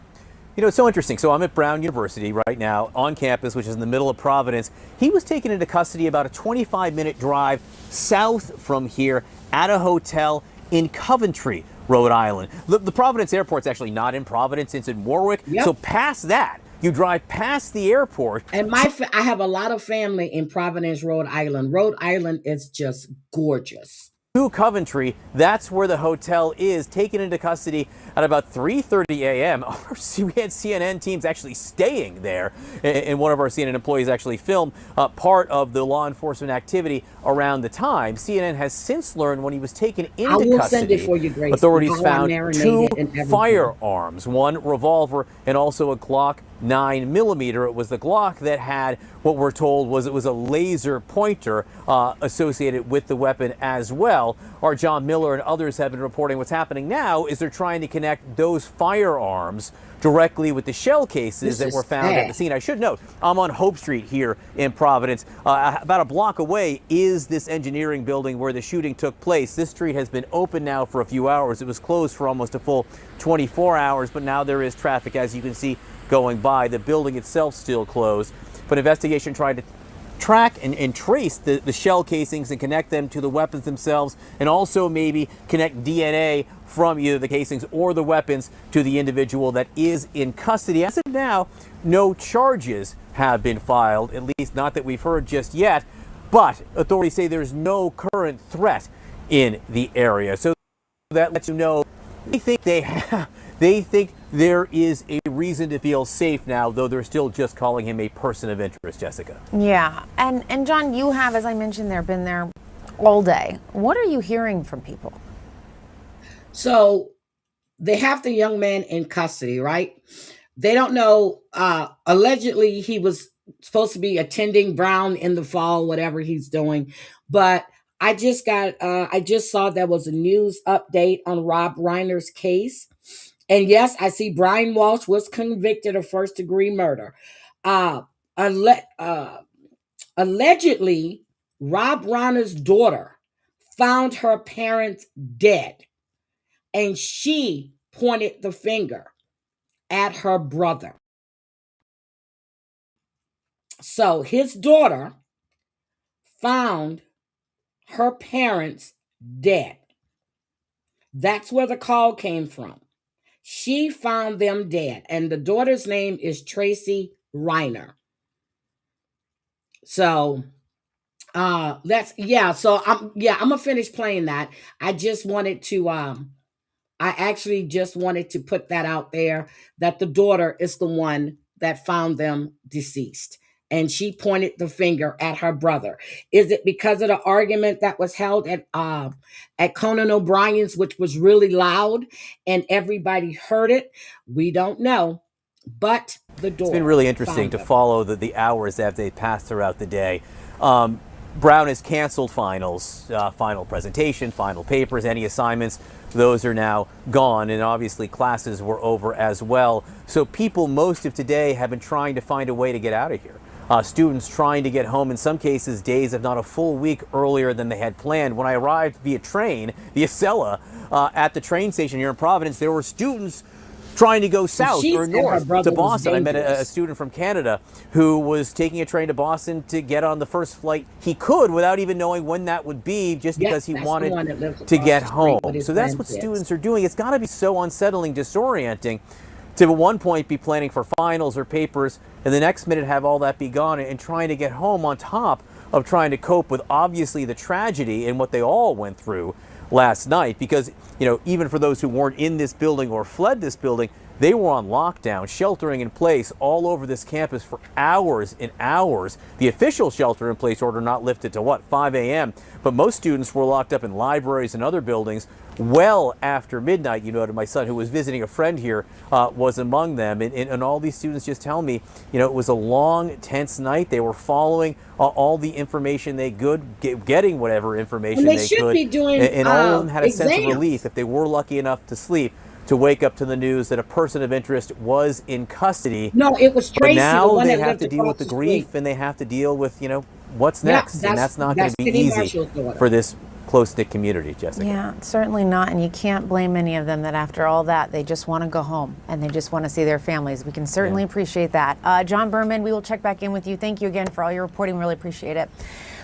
You know, it's so interesting. So I'm at Brown University right now on campus, which is in the middle of Providence. He was taken into custody about a 25-minute drive south from here at a hotel in Coventry, Rhode Island. The Providence airport's actually not in Providence, it's in Warwick. Yep. So past that, you drive past the airport. And I have a lot of family in Providence, Rhode Island. Rhode Island is just gorgeous. To Coventry, that's where the hotel is, taken into custody at about 3:30 a.m. We had CNN teams actually staying there, and one of our CNN employees actually filmed part of the law enforcement activity around the time. CNN has since learned when he was taken into custody, send it for you, Grace. Authorities found 2 firearms, 1 revolver and also a Glock 9mm. It was the Glock that had what we're told was a laser pointer associated with the weapon as well. Our John Miller and others have been reporting what's happening now is they're trying to connect those firearms directly with the shell cases that were found at the scene. I should note, I'm on Hope Street here in Providence. About a block away is this engineering building where the shooting took place. This street has been open now for a few hours. It was closed for almost a full 24 hours, but now there is traffic, as you can see, going by. The building itself still closed, but investigation tried to track and trace the shell casings and connect them to the weapons themselves, and also maybe connect DNA from either the casings or the weapons to the individual that is in custody. As of now, no charges have been filed, at least not that we've heard just yet, but authorities say there's no current threat in the area. So that lets you know they think there is a reason to feel safe now, though they're still just calling him a person of interest, Jessica. Yeah, and John, you have, as I mentioned, been there all day. What are you hearing from people? So they have the young man in custody, right? They don't know. Allegedly, he was supposed to be attending Brown in the fall, whatever he's doing. But I just saw there was a news update on Rob Reiner's case. And yes, I see Brian Walsh was convicted of first-degree murder. Allegedly, Rob Reiner's daughter found her parents dead, and she pointed the finger at her brother. So his daughter found her parents dead. That's where the call came from. She found them dead, and the daughter's name is Tracy Reiner. So so I'm gonna finish playing that. I just wanted to I actually just wanted to put that out there, that the daughter is the one that found them deceased, and she pointed the finger at her brother. Is it because of the argument that was held at Conan O'Brien's, which was really loud and everybody heard it? We don't know. But the daughter. It's been really interesting to follow the hours as they pass throughout the day. Brown has canceled finals, final presentation, final papers, any assignments. Those are now gone, and obviously classes were over as well. So people most of today have been trying to find a way to get out of here. Students trying to get home, in some cases days if not a full week earlier than they had planned. When I arrived via train, via Acela, at the train station here in Providence, there were students trying to go south or north to Boston. I met a student from Canada who was taking a train to Boston to get on the first flight he could without even knowing when that would be, just because he wanted to get home. So that's what students are doing. It's got to be so unsettling, disorienting, to at one point be planning for finals or papers and the next minute have all that be gone and trying to get home, on top of trying to cope with obviously the tragedy and what they all went through last night. Because, you know, even for those who weren't in this building or fled this building, they were on lockdown, sheltering in place all over this campus for hours and hours. The official shelter in place order not lifted to 5 a.m. But most students were locked up in libraries and other buildings well after midnight. You noted my son, who was visiting a friend here, was among them. And all these students just tell me, you know, it was a long, tense night. They were following all the information they could, getting whatever information they could. Be doing, and all of them had a sense of relief, if they were lucky enough to sleep, to wake up to the news that a person of interest was in custody. No, it was Tracy. But now they have to deal with the grief, and they have to deal with, you know, what's next. And that's not going to be easy for this close-knit community, Jessica. Yeah, certainly not. And you can't blame any of them that after all that, they just want to go home and they just want to see their families. We can certainly appreciate that. John Berman, we will check back in with you. Thank you again for all your reporting. Really appreciate it.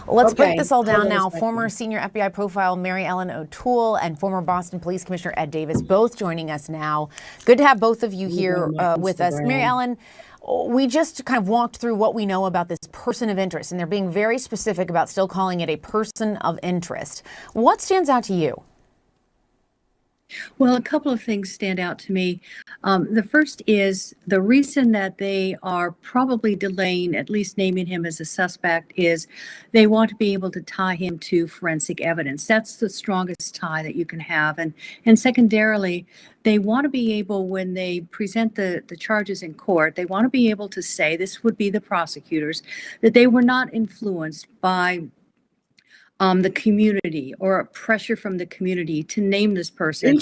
Let's break this all down now. Former senior FBI profile Mary Ellen O'Toole and former Boston Police Commissioner Ed Davis both joining us now. Good to have both of you here with us. Mary Ellen, we just kind of walked through what we know about this person of interest, and they're being very specific about still calling it a person of interest. What stands out to you? Well, a couple of things stand out to me. The first is the reason that they are probably delaying, at least naming him as a suspect, is they want to be able to tie him to forensic evidence. That's the strongest tie that you can have. And secondarily, they want to be able, when they present the charges in court, they want to be able to say, this would be the prosecutors, that they were not influenced by the community or pressure from the community to name this person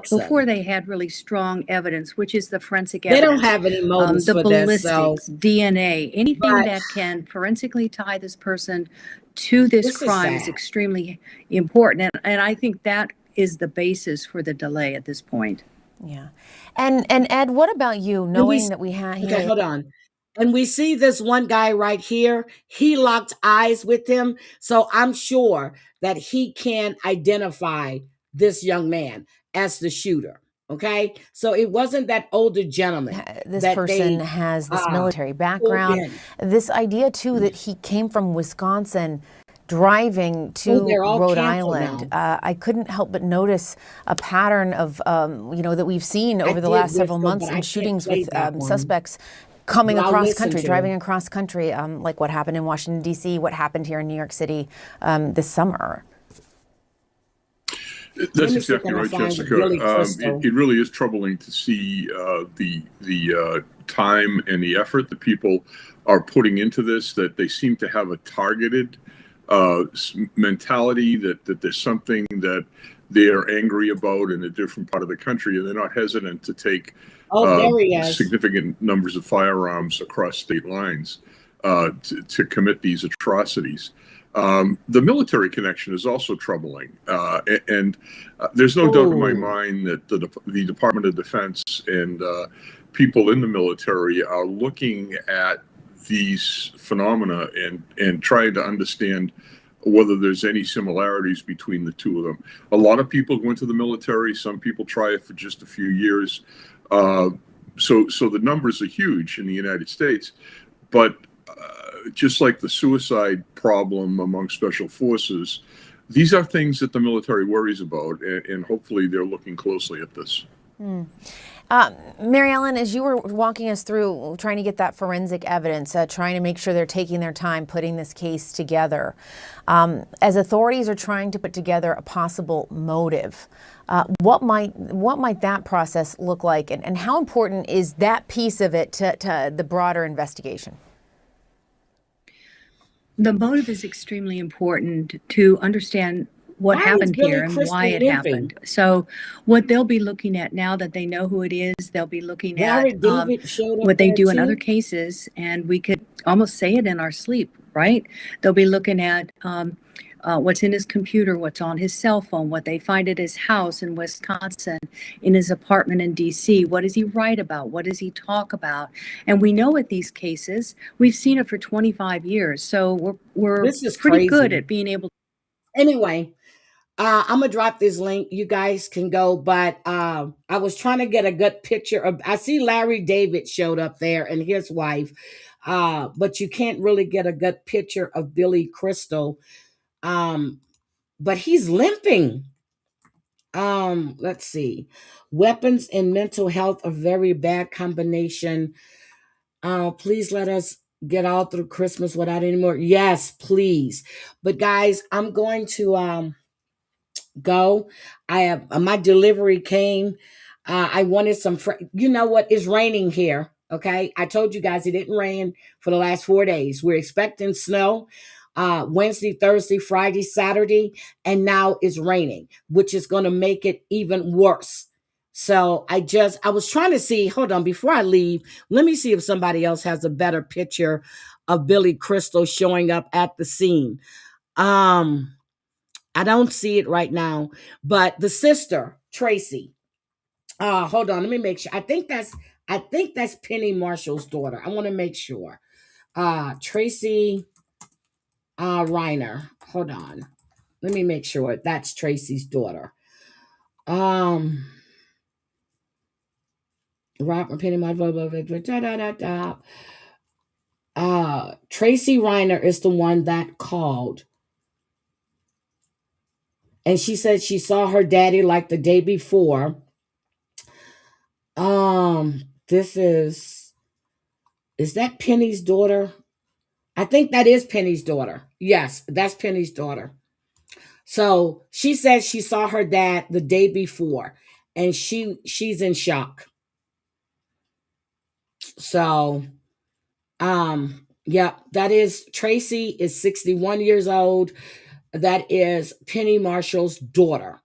before they had really strong evidence, which is the forensic evidence. They don't have any motives the for ballistics, DNA, anything that can forensically tie this person to this crime is extremely important. And I think that is the basis for the delay at this point. Yeah. And Ed, what about you, knowing that we have... Okay, hold on. And we see this one guy right here. He locked eyes with him. So I'm sure that he can identify this young man as the shooter. Okay. So it wasn't that older gentleman. This person has this military background. This idea, too, that he came from Wisconsin driving to Rhode Island. I couldn't help but notice a pattern of, that we've seen over the last several months in shootings with suspects coming across country, driving across country, like what happened in Washington, D.C., what happened here in New York City this summer. That's exactly right, Jessica. It really is troubling to see the time and the effort that people are putting into this, that they seem to have a targeted mentality, that there's something that they're angry about in a different part of the country, and they're not hesitant to take significant numbers of firearms across state lines to commit these atrocities. The military connection is also troubling, and there's no doubt in my mind that the Department of Defense and people in the military are looking at these phenomena and trying to understand whether there's any similarities between the two of them. A lot of people go into the military. Some people try it for just a few years. So the numbers are huge in the United States, but just like the suicide problem among special forces, these are things that the military worries about, and hopefully they're looking closely at this. Mary Ellen, as you were walking us through trying to get that forensic evidence, trying to make sure they're taking their time putting this case together, as authorities are trying to put together a possible motive, what might that process look like, and how important is that piece of it to the broader investigation? The motive is extremely important to understand what happened here and why it happened. So what they'll be looking at now that they know who it is, they'll be looking at what they do in other cases, and we could almost say it in our sleep, right? They'll be looking at what's in his computer, what's on his cell phone, what they find at his house in Wisconsin, in his apartment in DC. What does he write about? What does he talk about? And we know at these cases, we've seen it for 25 years. So we're pretty good at being able to. Anyway, I'm going to drop this link. You guys can go, but I was trying to get a good picture of, I see Larry David showed up there and his wife, but you can't really get a good picture of Billy Crystal. But he's limping. Let's see. Weapons and mental health, a very bad combination. Please let us get all through Christmas without any more. Yes, please. But guys, I'm going to go. I have my delivery came. I wanted some. You know what? It's raining here. Okay, I told you guys it didn't rain for the last 4 days. We're expecting snow. Wednesday, Thursday, Friday, Saturday, and now it's raining, which is going to make it even worse. So I was trying to see, hold on, before I leave, let me see if somebody else has a better picture of Billy Crystal showing up at the scene. I don't see it right now, but the sister, Tracy, hold on, let me make sure. I think that's Penny Marshall's daughter. I want to make sure. Tracy Reiner. Hold on. Let me make sure that's Tracy's daughter. Robert Penny Tracy Reiner is the one that called. And she said she saw her daddy like the day before. Is that Penny's daughter? I think that is Penny's daughter. Yes, that's Penny's daughter. So she said she saw her dad the day before, and she's in shock. So, yeah, that is Tracy is 61 years old. That is Penny Marshall's daughter.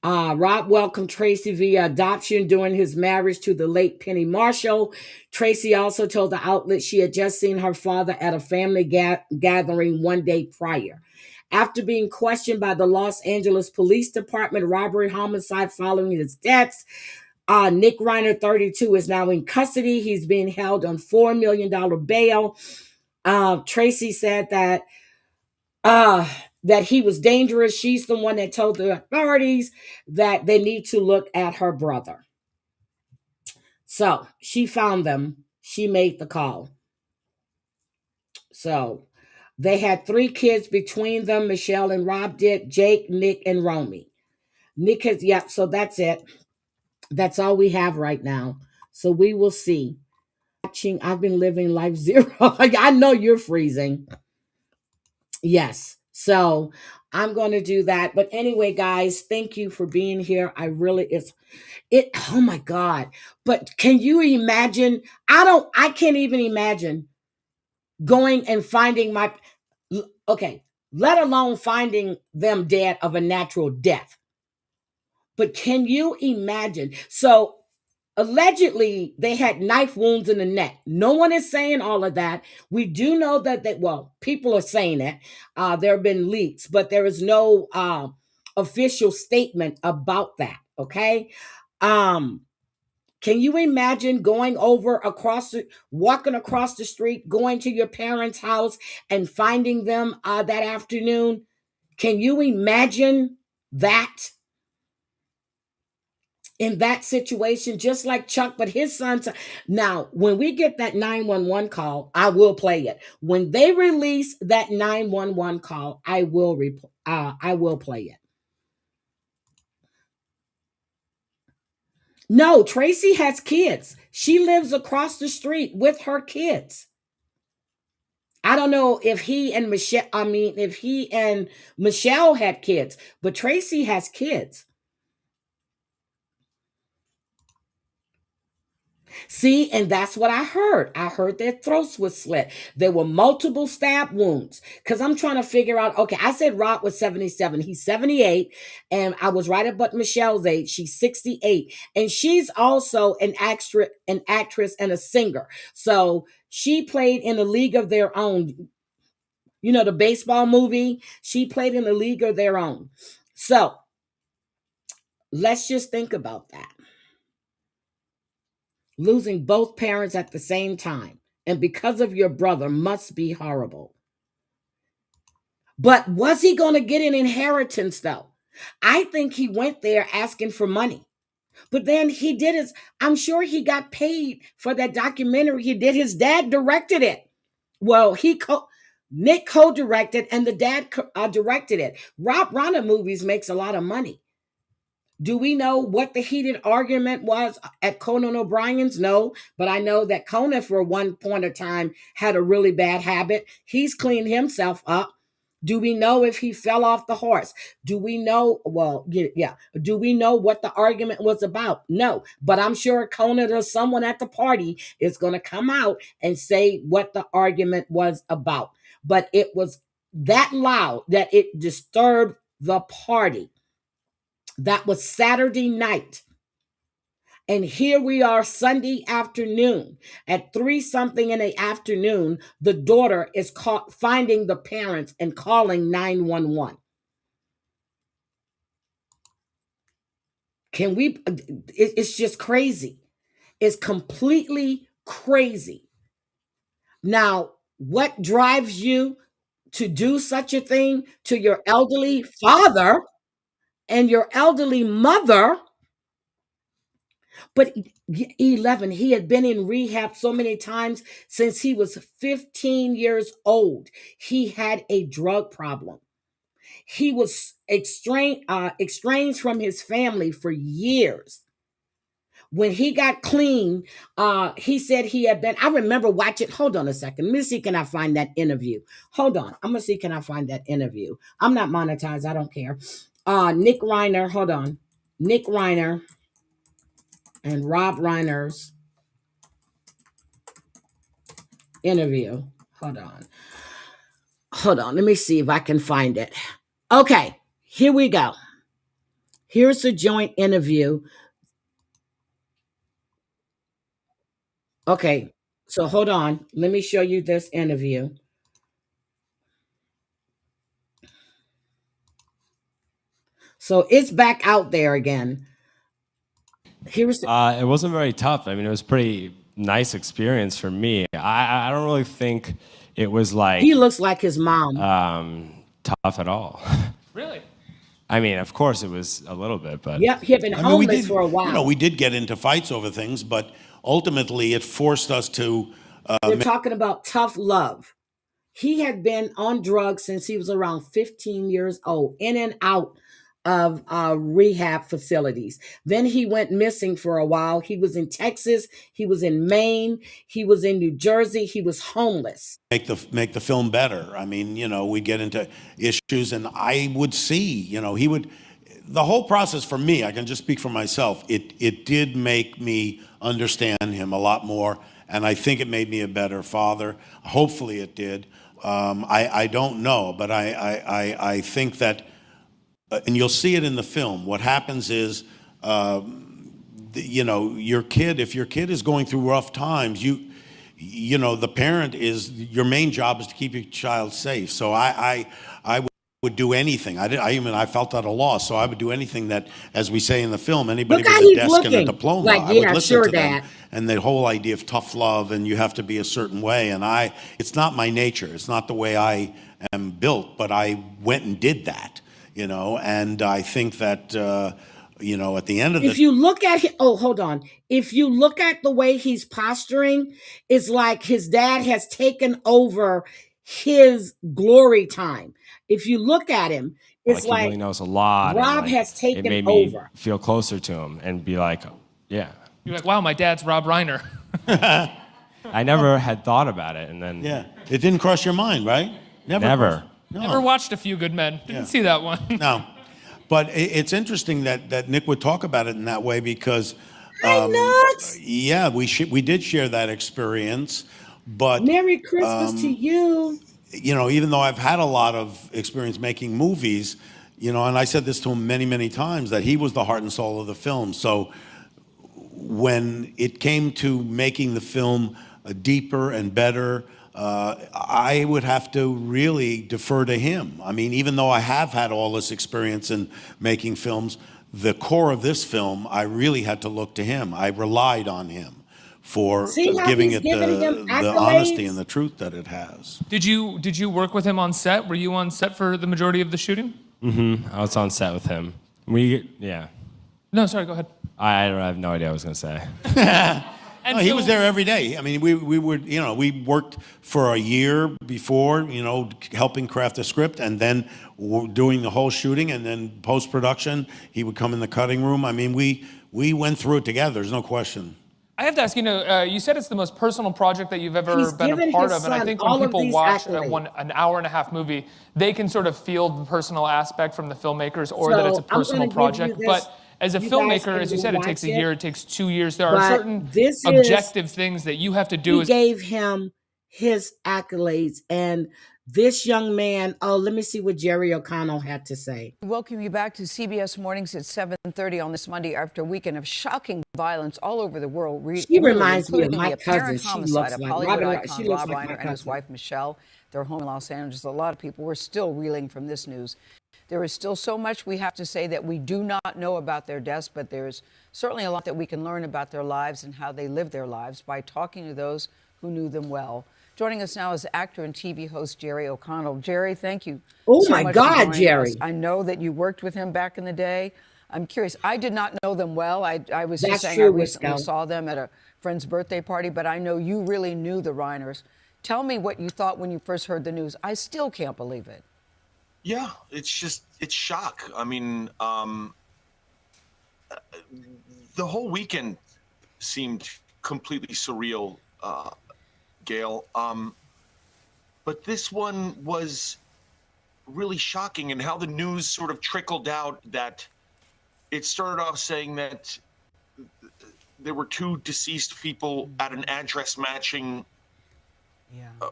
Rob welcomed Tracy via adoption during his marriage to the late Penny Marshall. Tracy also told the outlet she had just seen her father at a family gathering one day prior. After being questioned by the Los Angeles Police Department, robbery, homicide following his deaths, Nick Reiner, 32, is now in custody. He's being held on $4 million bail. Tracy said that he was dangerous. She's the one that told the authorities that they need to look at her brother. So she found them. She made the call. So they had 3 kids between them. Michelle and Rob did. Jake, Nick, and Romy. Nick has, yeah, so that's it. That's all we have right now. So we will see. I've been living life zero. I know you're freezing. Yes. So I'm going to do that. But anyway, guys, thank you for being here. I really, oh my God. But can you imagine? I can't even imagine going and finding let alone finding them dead of a natural death. But can you imagine? So allegedly they had knife wounds in the neck. No one is saying all of that. We do know that well, people are saying it. There have been leaks, but there is no official statement about that. Okay. Can you imagine going walking across the street, going to your parents' house and finding them that afternoon? Can you imagine that? In that situation, just like Chuck, but his son's. Now, when we get that 911 call, I will play it. When they release that 911 call, I will play it. No, Tracy has kids. She lives across the street with her kids. I don't know if he and Michelle had kids, but Tracy has kids. See, and that's what I heard. I heard their throats were slit. There were multiple stab wounds. Because I'm trying to figure out, okay, I said Rob was 77. He's 78. And I was right about Michelle's age. She's 68. And she's also an actress and a singer. So she played in A League of Their Own. You know, the baseball movie? She played in A League of Their Own. So let's just think about that. Losing both parents at the same time, and because of your brother, must be horrible. But was he going to get an inheritance, though? I think he went there asking for money. But then he did I'm sure he got paid for that documentary he did. His dad directed it. Well, Nick co-directed and the dad directed it. Rob Reiner movies makes a lot of money. Do we know what the heated argument was at Conan O'Brien's? No, but I know that Conan, for one point of time, had a really bad habit. He's cleaned himself up. Do we know if he fell off the horse? Do we know? Well, yeah. Do we know what the argument was about? No, but I'm sure Conan or someone at the party is going to come out and say what the argument was about. But it was that loud that it disturbed the party. That was Saturday night. And here we are Sunday afternoon at 3-something in the afternoon. The daughter is finding the parents and calling 911. It's just crazy. It's completely crazy. Now, what drives you to do such a thing to your elderly father and your elderly mother? But 11, he had been in rehab so many times since he was 15 years old. He had a drug problem. He was estranged from his family for years. When he got clean, he said he had been, I remember watching, hold on a second. Let me see, can I find that interview? Hold on. I'm going to see, can I find that interview? I'm not monetized. I don't care. Nick Reiner, hold on. Nick Reiner and Rob Reiner's interview. Hold on. Let me see if I can find it. Okay, here we go. Here's the joint interview. Okay, so hold on. Let me show you this interview. So it's back out there again. It wasn't very tough. I mean, it was a pretty nice experience for me. I don't really think it was like... He looks like his mom. Tough at all. Really? I mean, of course it was a little bit, but... Yep, he had been homeless for a while. You know, we did get into fights over things, but ultimately it forced us to... We're talking about tough love. He had been on drugs since he was around 15 years old, in and out of rehab facilities. Then he went missing for a while. He was in Texas. He was in Maine. He was in New Jersey. He was homeless. Make the film better. I mean, you know, we'd get into issues and I would see, you know, the whole process for me, I can just speak for myself, it did make me understand him a lot more. And I think it made me a better father. Hopefully it did. I don't know, but I think that and you'll see it in the film, what happens is, you know, if your kid is going through rough times, you know, the parent your main job is to keep your child safe. So I would do anything. I felt at a loss, so I would do anything that, as we say in the film, anybody with a desk and a diploma, I would listen to them. And the whole idea of tough love and you have to be a certain way. And it's not my nature. It's not the way I am built, but I went and did that, you know, and I think that, you know, at the end of if you look at him, hold on. If you look at the way he's posturing, it's like his dad has taken over his glory time. If you look at him, it's like he really knows a lot. Rob has taken it made me over. Feel closer to him and be like, yeah. You're like, wow, my dad's Rob Reiner. I never had thought about it, and then it didn't cross your mind, right? Never. Never watched A Few Good Men. Didn't see that one. No. But it's interesting that Nick would talk about it in that way because, yeah, we did share that experience. But Merry Christmas to you. You know, even though I've had a lot of experience making movies, you know, and I said this to him many, many times, that he was the heart and soul of the film. So when it came to making the film deeper and better, I would have to really defer to him. I mean, even though I have had all this experience in making films, the core of this film, I really had to look to him. I relied on him for giving it the honesty and the truth that it has. Did you work with him on set? Were you on set for the majority of the shooting? Mm-hmm. I was on set with him. No, sorry, go ahead. I have no idea what I was going to say. No, he was there every day. I mean, we would, you know, we worked for a year before, you know, helping craft the script, and then doing the whole shooting, and then post-production, he would come in the cutting room. I mean, we went through it together. There's no question. I have to ask, you know, you said it's the most personal project that you've ever been a part of, and I think when people watch an hour and a half movie, they can sort of feel the personal aspect from the filmmakers, or that it's a personal project. But as a filmmaker, as you said, it takes a year, it takes 2 years. There are certain objective things that you have to do. He gave him his accolades, and this young man, let me see what Jerry O'Connell had to say. Welcome you back to CBS Mornings at 7:30 on this Monday after a weekend of shocking violence all over the world. She reminds me of my cousin. She looks like Rob Reiner and his wife Michelle. Their home in Los Angeles. A lot of people were still reeling from this news. There is still so much we have to say that we do not know about their deaths, but there's certainly a lot that we can learn about their lives and how they lived their lives by talking to those who knew them well. Joining us now is actor and TV host Jerry O'Connell. Jerry, thank you. Oh my God, Jerry. I know that you worked with him back in the day. I'm curious. I did not know them well. I was just saying I recently saw them at a friend's birthday party, but I know you really knew the Reiners. Tell me what you thought when you first heard the news. I still can't believe it. Yeah, it's shock. I mean, the whole weekend seemed completely surreal, Gail. But this one was really shocking, and how the news sort of trickled out, that it started off saying that there were 2 deceased people at an address matching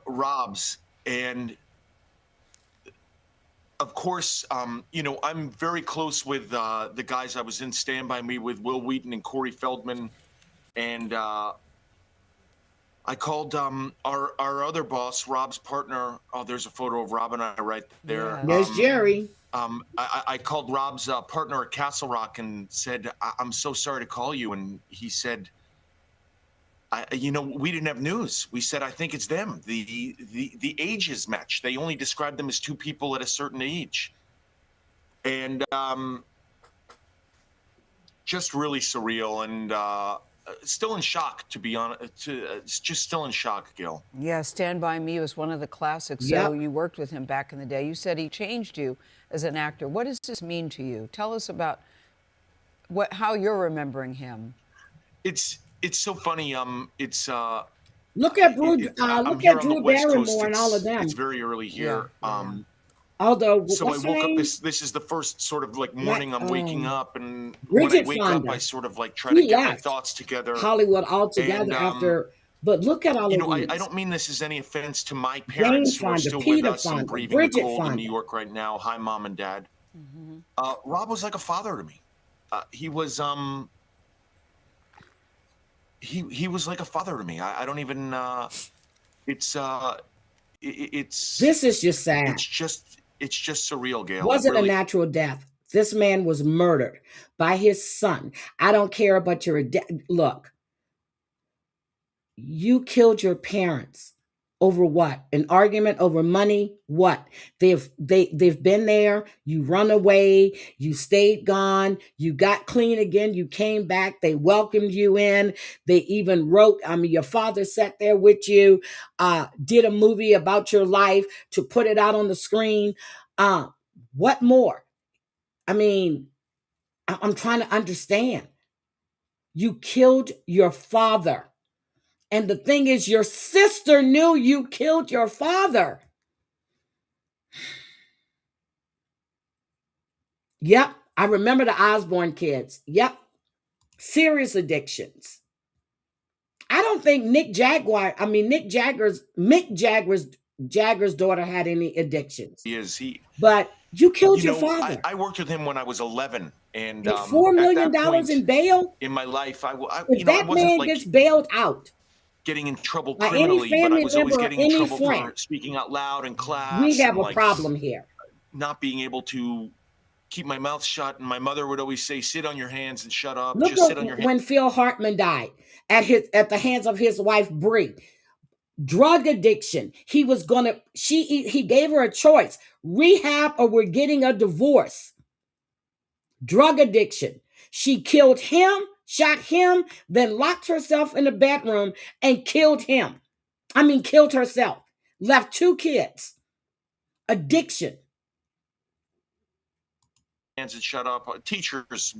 Rob's, and of course, you know, I'm very close with the guys I was in Stand By Me with, Will Wheaton and Corey Feldman. And I called our other boss, Rob's partner. Oh, there's a photo of Rob and I right there. Yeah. There's Jerry. I called Rob's partner at Castle Rock and said, I'm so sorry to call you. And he said, you know, we didn't have news. We said, I think it's them. The ages match. They only described them as 2 people at a certain age. And just really surreal, and still in shock, to be honest. It's just still in shock, Gil. Yeah, Stand By Me was one of the classics. So you worked with him back in the day. You said he changed you as an actor. What does this mean to you? Tell us about how you're remembering him. It's so funny. Look at Drew Barrymore and all of them. It's very early here. Although, so I woke up. This is the first sort of like morning I'm waking up, and when I wake up, I sort of like try to get my thoughts together. Hollywood all together after. But look at all of these. I don't mean this as any offense to my parents who are still with us and breathing the cold in New York right now. Hi, Mom and Dad. Rob was like a father to me. He was he was like a father to me. I don't even. It's This is just sad. It's just surreal, Gail. Wasn't a natural death. This man was murdered by his son. I don't care about your look. You killed your parents over what? An argument over money? What? They've been there. You run away. You stayed gone. You got clean again. You came back. They welcomed you in. They even wrote, your father sat there with you, did a movie about your life to put it out on the screen. What more? I'm trying to understand. You killed your father. And the thing is, your sister knew you killed your father. Yep. I remember the Osborne kids. Yep. Serious addictions. I don't think Mick Jagger's daughter had any addictions. But you killed your father. I worked with him when I was 11. And $4 million in bail? In my life, if that man gets bailed out, getting in trouble criminally, but I was always getting in trouble for speaking out loud in class. We have a problem here. Not being able to keep my mouth shut, and my mother would always say, "Sit on your hands and shut up." Look, just sit on your hands. When Phil Hartman died at the hands of his wife Bree, drug addiction. He gave her a choice: rehab or we're getting a divorce. Drug addiction. She killed him. Shot him, then locked herself in the bedroom and killed him. Killed herself. Left 2 kids. Addiction. And shut up. Teachers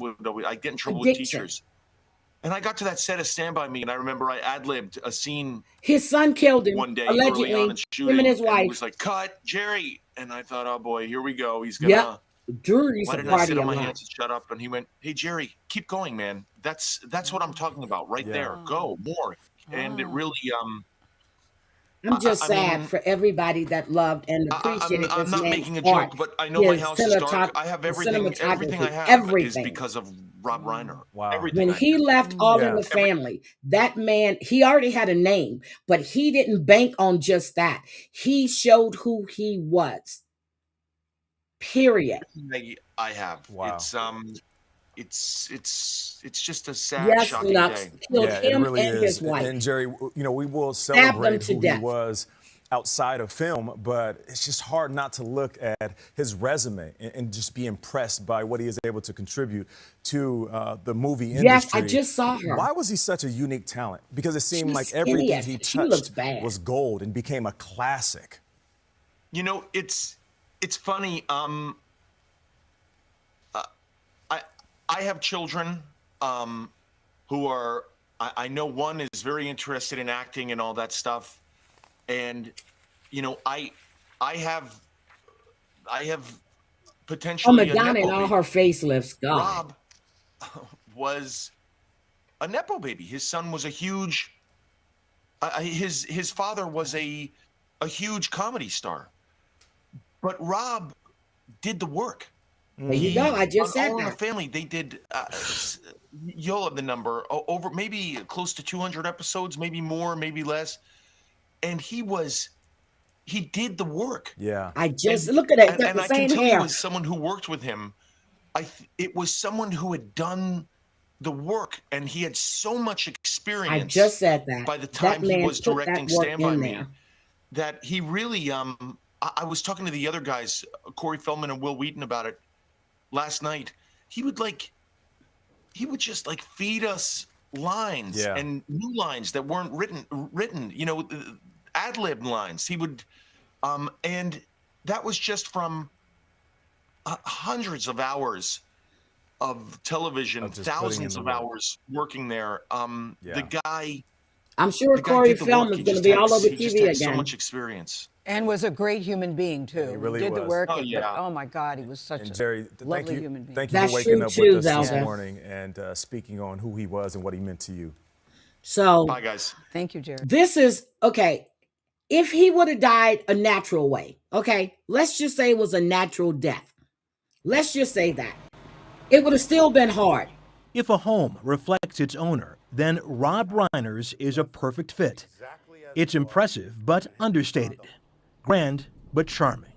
I get in trouble with teachers. And I got to that set of Stand By Me, and I remember I ad-libbed a scene. His son killed him one day, allegedly. early on in shooting, him and his wife. He was like, "Cut, Jerry," and I thought, "Oh boy, here we go. He's gonna." Yep. Why didn't I sit on my hands and shut up? And he went, "Hey, Jerry, keep going, man. That's what I'm talking about right there. Go more." And it really, I'm just sad for everybody that loved and appreciated I'm not making a joke, but I know my house is dark. I have everything. Everything I have is because of Rob Reiner. Wow. Everything when he left all in the family, that man, he already had a name, but he didn't bank on just that. He showed who he was. Period. I have. Wow. It's just a sad, shocking day. It really is. And Jerry, we will celebrate who he was outside of film, but it's just hard not to look at his resume and just be impressed by what he is able to contribute to the movie industry. Yes, I just saw her. Why was he such a unique talent? Because it seemed like everything he touched was gold and became a classic. It's funny. I have children who are. I know one is very interested in acting and all that stuff, and I have potentially. Oh, Madonna and all her facelifts. God. Rob was a nepo baby. His son was a huge. His father was a huge comedy star. But Rob did the work. There you go. I just said All in that. the Family, they did, you'll have the number, over maybe close to 200 episodes, maybe more, maybe less. And he did the work. Yeah. I just, look at it. And I can tell you, as someone who worked with him, it was someone who had done the work, and he had so much experience. I just said that. By the time he was directing Stand By Me, that he really, I was talking to the other guys, Corey Feldman and Will Wheaton, about it last night. He would just feed us lines and new lines that weren't written, ad-lib lines. He would, and that was just from hundreds of hours of television, thousands of hours working there. The guy. I'm sure Corey Feldman's going to be all over TV again. So much experience. And was a great human being, too. He really did was. the work. Oh, oh, my God, he was such Jerry, a lovely human being. Thank you for waking up with us this morning and speaking on who he was and what he meant to you. So, bye, guys. Thank you, Jerry. This is, okay, if he would have died a natural way, okay, let's just say it was a natural death. Let's just say that. It would have still been hard. If a home reflects its owner, then Rob Reiner's is a perfect fit. It's impressive but understated, grand but charming.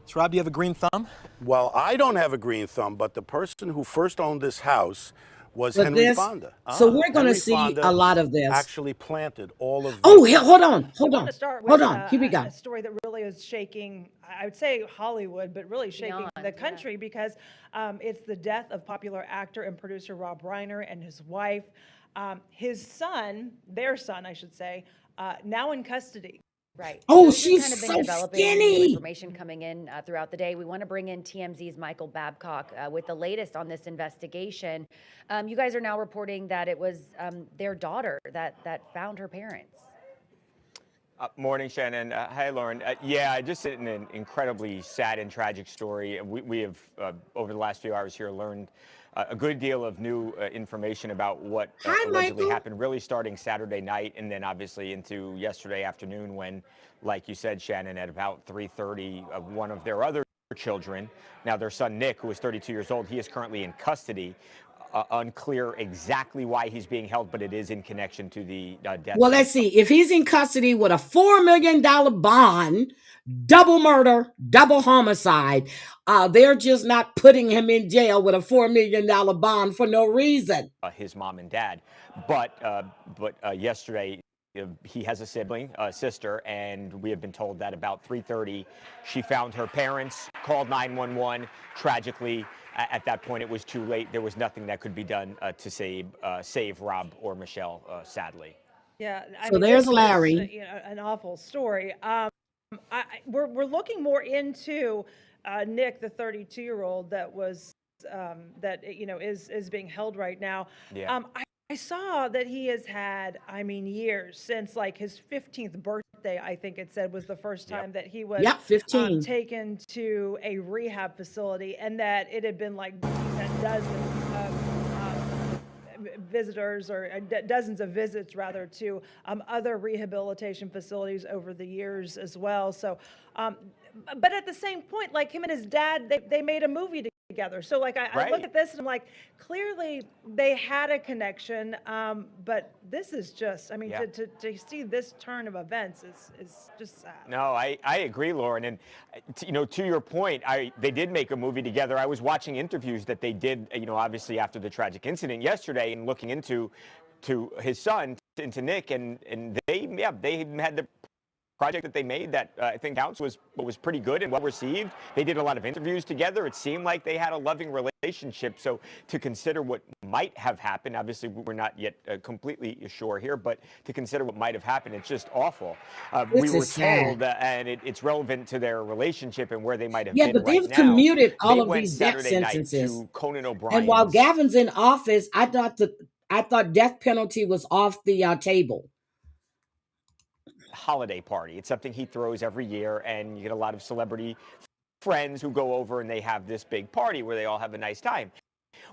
So Rob, do you have a green thumb? Well, I don't have a green thumb, but the person who first owned this house was Henry Fonda. So we're going to see a lot of this. Actually planted all of. Oh, hold on. Here we go. A story that really is shaking, I would say Hollywood, but really shaking the country because it's the death of popular actor and producer Rob Reiner and his wife. His son, their son, I should say, now in custody. Right. Oh, so she's kind of been so developing skinny. Information coming in throughout the day. We want to bring in TMZ's Michael Babcock with the latest on this investigation. You guys are now reporting that it was their daughter that found her parents. Morning, Shannon. Hi, Lauren. Yeah, just an incredibly sad and tragic story. We have, over the last few hours here, learned a good deal of new information about what allegedly happened, really starting Saturday night and then obviously into yesterday afternoon when, like you said, Shannon, at about 3:30, one of their other children, now their son Nick, who is 32 years old, he is currently in custody. Unclear exactly why he's being held, but it is in connection to the death. Well, let's see. If he's in custody with a $4 million bond, double murder, double homicide, they're just not putting him in jail with a $4 million bond for no reason. His mom and dad. But yesterday, he has a sibling, a sister, and we have been told that about 3:30, she found her parents, called 911. Tragically, at that point, it was too late. There was nothing that could be done to save Rob or Michelle, sadly. Yeah. So there's Larry. An awful story. We're looking more into Nick, the 32-year-old that was is being held right now. Yeah. I saw that he has had, years since like his 15th birthday, I think it said was the first time that he was 15. Taken to a rehab facility, and that it had been like dozens of visitors or dozens of visits rather to other rehabilitation facilities over the years as well. So, but at the same point, like him and his dad, they made a movie together. So like I look at this and I'm like, clearly they had a connection, but this is just, to see this turn of events is just sad. No, I agree, Lauren. And to your point, they did make a movie together. I was watching interviews that they did, obviously after the tragic incident yesterday, and looking into his son, into Nick, and they had the project that they made that I think counts was pretty good and well received. They did a lot of interviews together. It seemed like they had a loving relationship. So to consider what might have happened, obviously we're not yet completely sure here, but to consider what might have happened, it's just awful. We were told, and it's relevant to their relationship and where they might have been. Yeah, but they've now. commuted all They of went these death Saturday night sentences. to Conan O'Brien. And while Gavin's in office, I thought death penalty was off the table. Holiday party. It's something he throws every year, and you get a lot of celebrity friends who go over and they have this big party where they all have a nice time.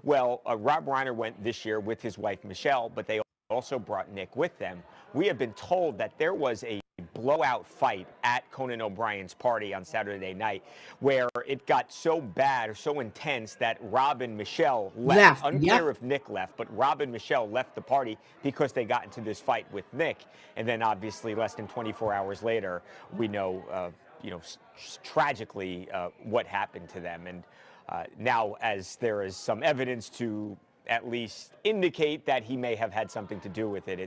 Well, Rob Reiner went this year with his wife Michelle, but they also brought Nick with them. We have been told that there was a blowout fight at Conan O'Brien's party on Saturday night where it got so bad or so intense that Rob and Michelle left. Unclear if Nick left, but Rob and Michelle left the party because they got into this fight with Nick. And then obviously less than 24 hours later, we know, tragically what happened to them. And now, as there is some evidence to at least indicate that he may have had something to do with it.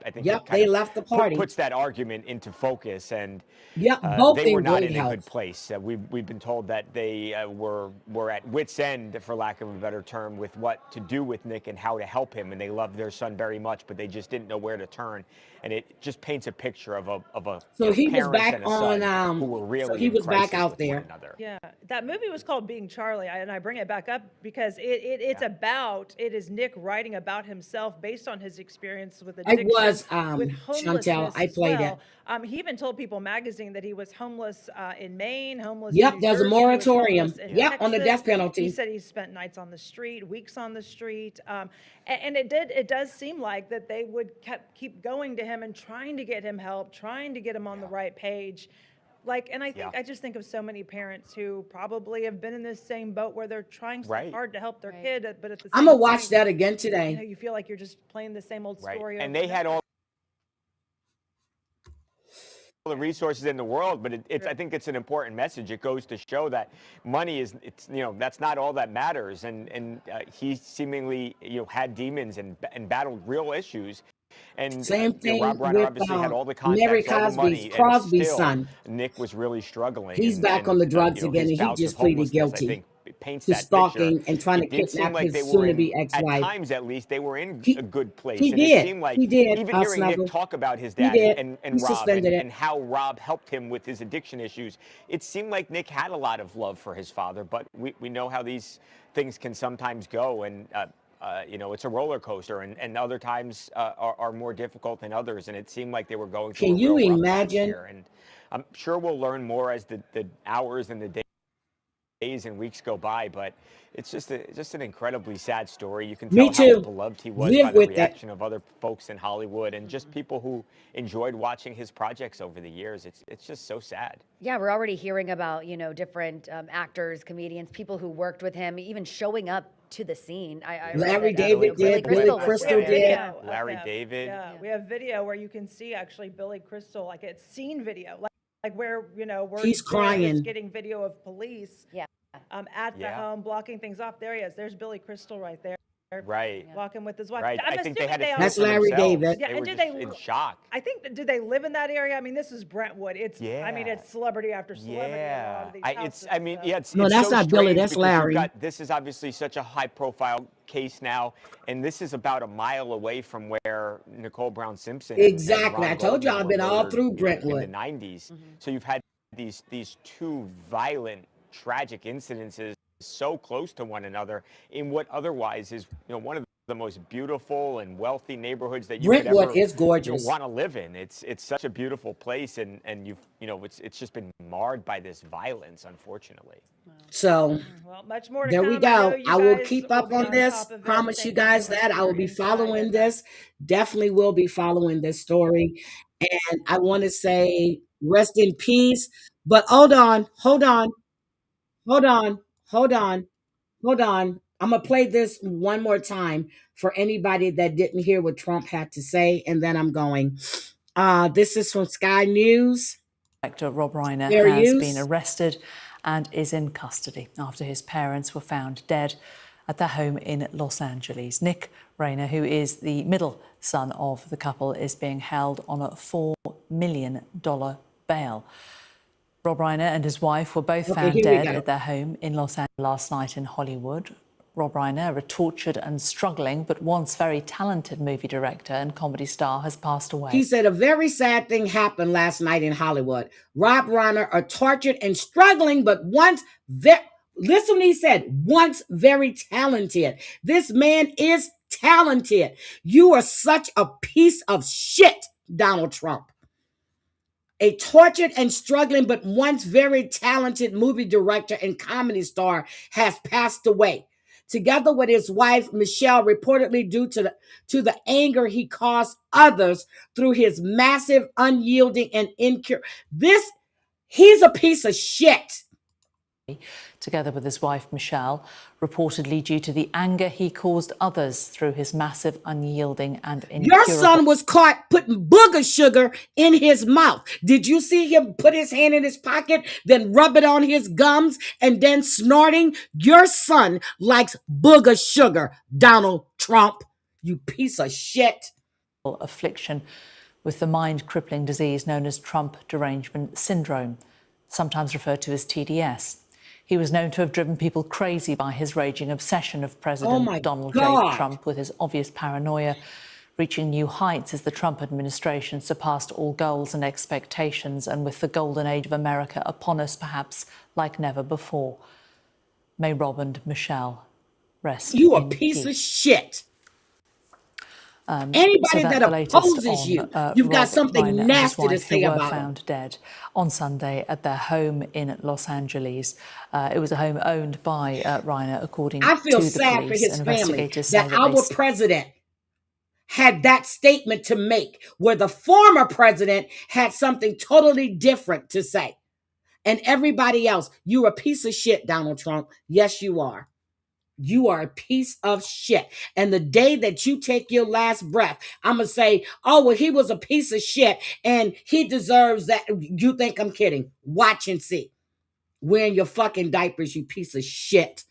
I think they left the party. Puts that argument into focus, and both they were not really in a good place. We've been told that they were at wit's end, for lack of a better term, with what to do with Nick and how to help him. And they loved their son very much, but they just didn't know where to turn. And it just paints a picture of a so he was back and a son who were really so he was back out there. Yeah, that movie was called Being Charlie, and I bring it back up because it is Nick writing about himself based on his experience with addiction. It was with Chantel. I played it. He even told People Magazine that he was homeless in Maine, homeless. Yep, in there's a Jersey, moratorium. Texas. On the death penalty. He said he spent nights on the street, weeks on the street, and it does seem like that they would keep going to him and trying to get him help, trying to get him on the right page. Like, and I just think of so many parents who probably have been in this same boat where they're trying so hard to help their kid, but at the same I'm gonna time, watch that again today. you know, you feel like you're just playing the same old story. And they had all the resources in the world, but I think it's an important message. It goes to show that money is, that's not all that matters. And he seemingly, had demons and battled real issues. And same thing Rob Reiner with obviously had all the contacts, Mary all the money, Crosby's and still, son. Nick was really struggling. He's back on the drugs again, and he just pleaded guilty to stalking and trying to kidnap his soon-to-be ex-wife. At times, at least, they were in a good place. He and did. It seemed like He did. Even hearing Nick talk about his dad and Rob and how Rob helped him with his addiction issues, it seemed like Nick had a lot of love for his father. But we know how these things can sometimes go, and it's a roller coaster, and other times are more difficult than others. And it seemed like they were going through. Can you a real rough patch imagine? here. And I'm sure we'll learn more as the hours and the days and weeks go by, but it's just an incredibly sad story. You can tell how beloved he was by the reaction of other folks in Hollywood and just people who enjoyed watching his projects over the years. It's just so sad. Yeah, we're already hearing about, different actors, comedians, people who worked with him, even showing up to the scene. Larry David did, Billy Crystal did. Larry David. Yeah, we have video where you can see actually Billy Crystal, like it's scene video, like where, where he's crying, getting video of police. Yeah. At the home, blocking things off. There he is. There's Billy Crystal right there. Right. Walking with his wife. Right. I think they had That's Larry David. Yeah, and did they in shock? I think, did they live in that area? I mean, this is Brentwood. It's, I mean, it's celebrity after celebrity. Yeah. It's no, that's so not Billy. That's because Larry. This is obviously such a high-profile case now, and this is about a mile away from where Nicole Brown Simpson. Exactly. I told you I've been all through Brentwood in the 90s. So you've had these two violent, tragic incidences so close to one another in what otherwise is one of the most beautiful and wealthy neighborhoods that you Brentwood could ever is gorgeous. Want to live in. It's such a beautiful place, and it's just been marred by this violence, unfortunately. So well, much more to there come. we go. I will guys keep up on this. Promise you guys that I will be following this. Definitely will be following this story. And I want to say rest in peace. But hold on. I'm going to play this one more time for anybody that didn't hear what Trump had to say, and then I'm going. This is from Sky News. Director Rob Reiner has been arrested and is in custody after his parents were found dead at their home in Los Angeles. Nick Reiner, who is the middle son of the couple, is being held on a $4 million bail. Rob Reiner and his wife were both found dead at their home in Los Angeles last night in Hollywood. Rob Reiner, a tortured and struggling but once very talented movie director and comedy star, has passed away. He said a very sad thing happened last night in Hollywood. Rob Reiner, a tortured and struggling but once listen what he said, once very talented. This man is talented. You are such a piece of shit, Donald Trump. A tortured and struggling but once very talented movie director and comedy star has passed away. Together with his wife, Michelle, reportedly due to the anger he caused others through his massive, unyielding, and he's a piece of shit. Together with his wife, Michelle, reportedly due to the anger he caused others through his massive, unyielding, and incurable... Your son was caught putting booger sugar in his mouth. Did you see him put his hand in his pocket, then rub it on his gums, and then snorting? Your son likes booger sugar, Donald Trump, you piece of shit. Affliction with the mind-crippling disease known as Trump derangement syndrome, sometimes referred to as TDS. He was known to have driven people crazy by his raging obsession of President Donald J. Trump, with his obvious paranoia reaching new heights as the Trump administration surpassed all goals and expectations, and with the golden age of America upon us perhaps like never before. May Rob and Michelle rest in peace. You a piece of shit. Anybody that opposes you, you've got something nasty to say about were found dead on Sunday at their home in Los Angeles. It was a home owned by Reiner, according to the police. I feel sad for his family that our president had that statement to make, where the former president had something totally different to say. And everybody else, you're a piece of shit, Donald Trump. Yes, you are. You are a piece of shit. And the day that you take your last breath, I'm going to say, oh, well, he was a piece of shit and he deserves that. You think I'm kidding? Watch and see. Wearing your fucking diapers, you piece of shit.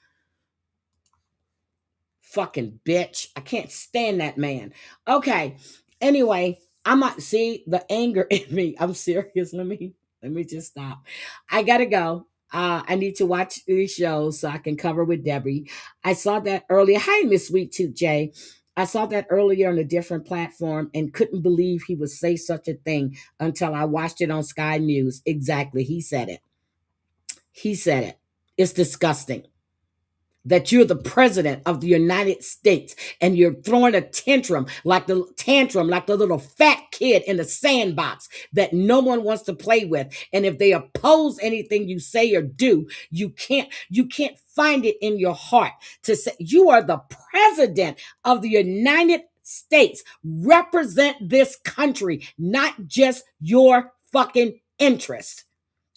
Fucking bitch. I can't stand that man. Okay. Anyway, I might see the anger in me. I'm serious. Let me just stop. I gotta go. I need to watch these shows so I can cover with Debbie. I saw that earlier. Hi, Miss Sweet Tooth Jay. I saw that earlier on a different platform and couldn't believe he would say such a thing until I watched it on Sky News. Exactly. He said it. He said it. It's disgusting that you're the president of the United States and you're throwing a tantrum like the little fat kid in the sandbox that no one wants to play with. And if they oppose anything you say or do, you can't find it in your heart to say you are the president of the United States. Represent this country, not just your fucking interest.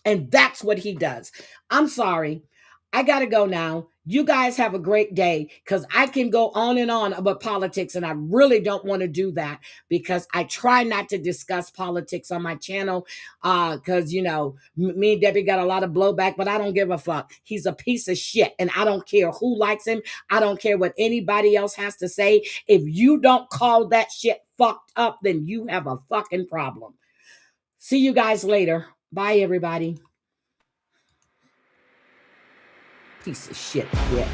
And that's what he does. I'm sorry. I got to go now. You guys have a great day because I can go on and on about politics and I really don't want to do that because I try not to discuss politics on my channel because, you know, me and Debbie got a lot of blowback, but I don't give a fuck. He's a piece of shit and I don't care who likes him. I don't care what anybody else has to say. If you don't call that shit fucked up, then you have a fucking problem. See you guys later. Bye, everybody. Piece of shit, dick.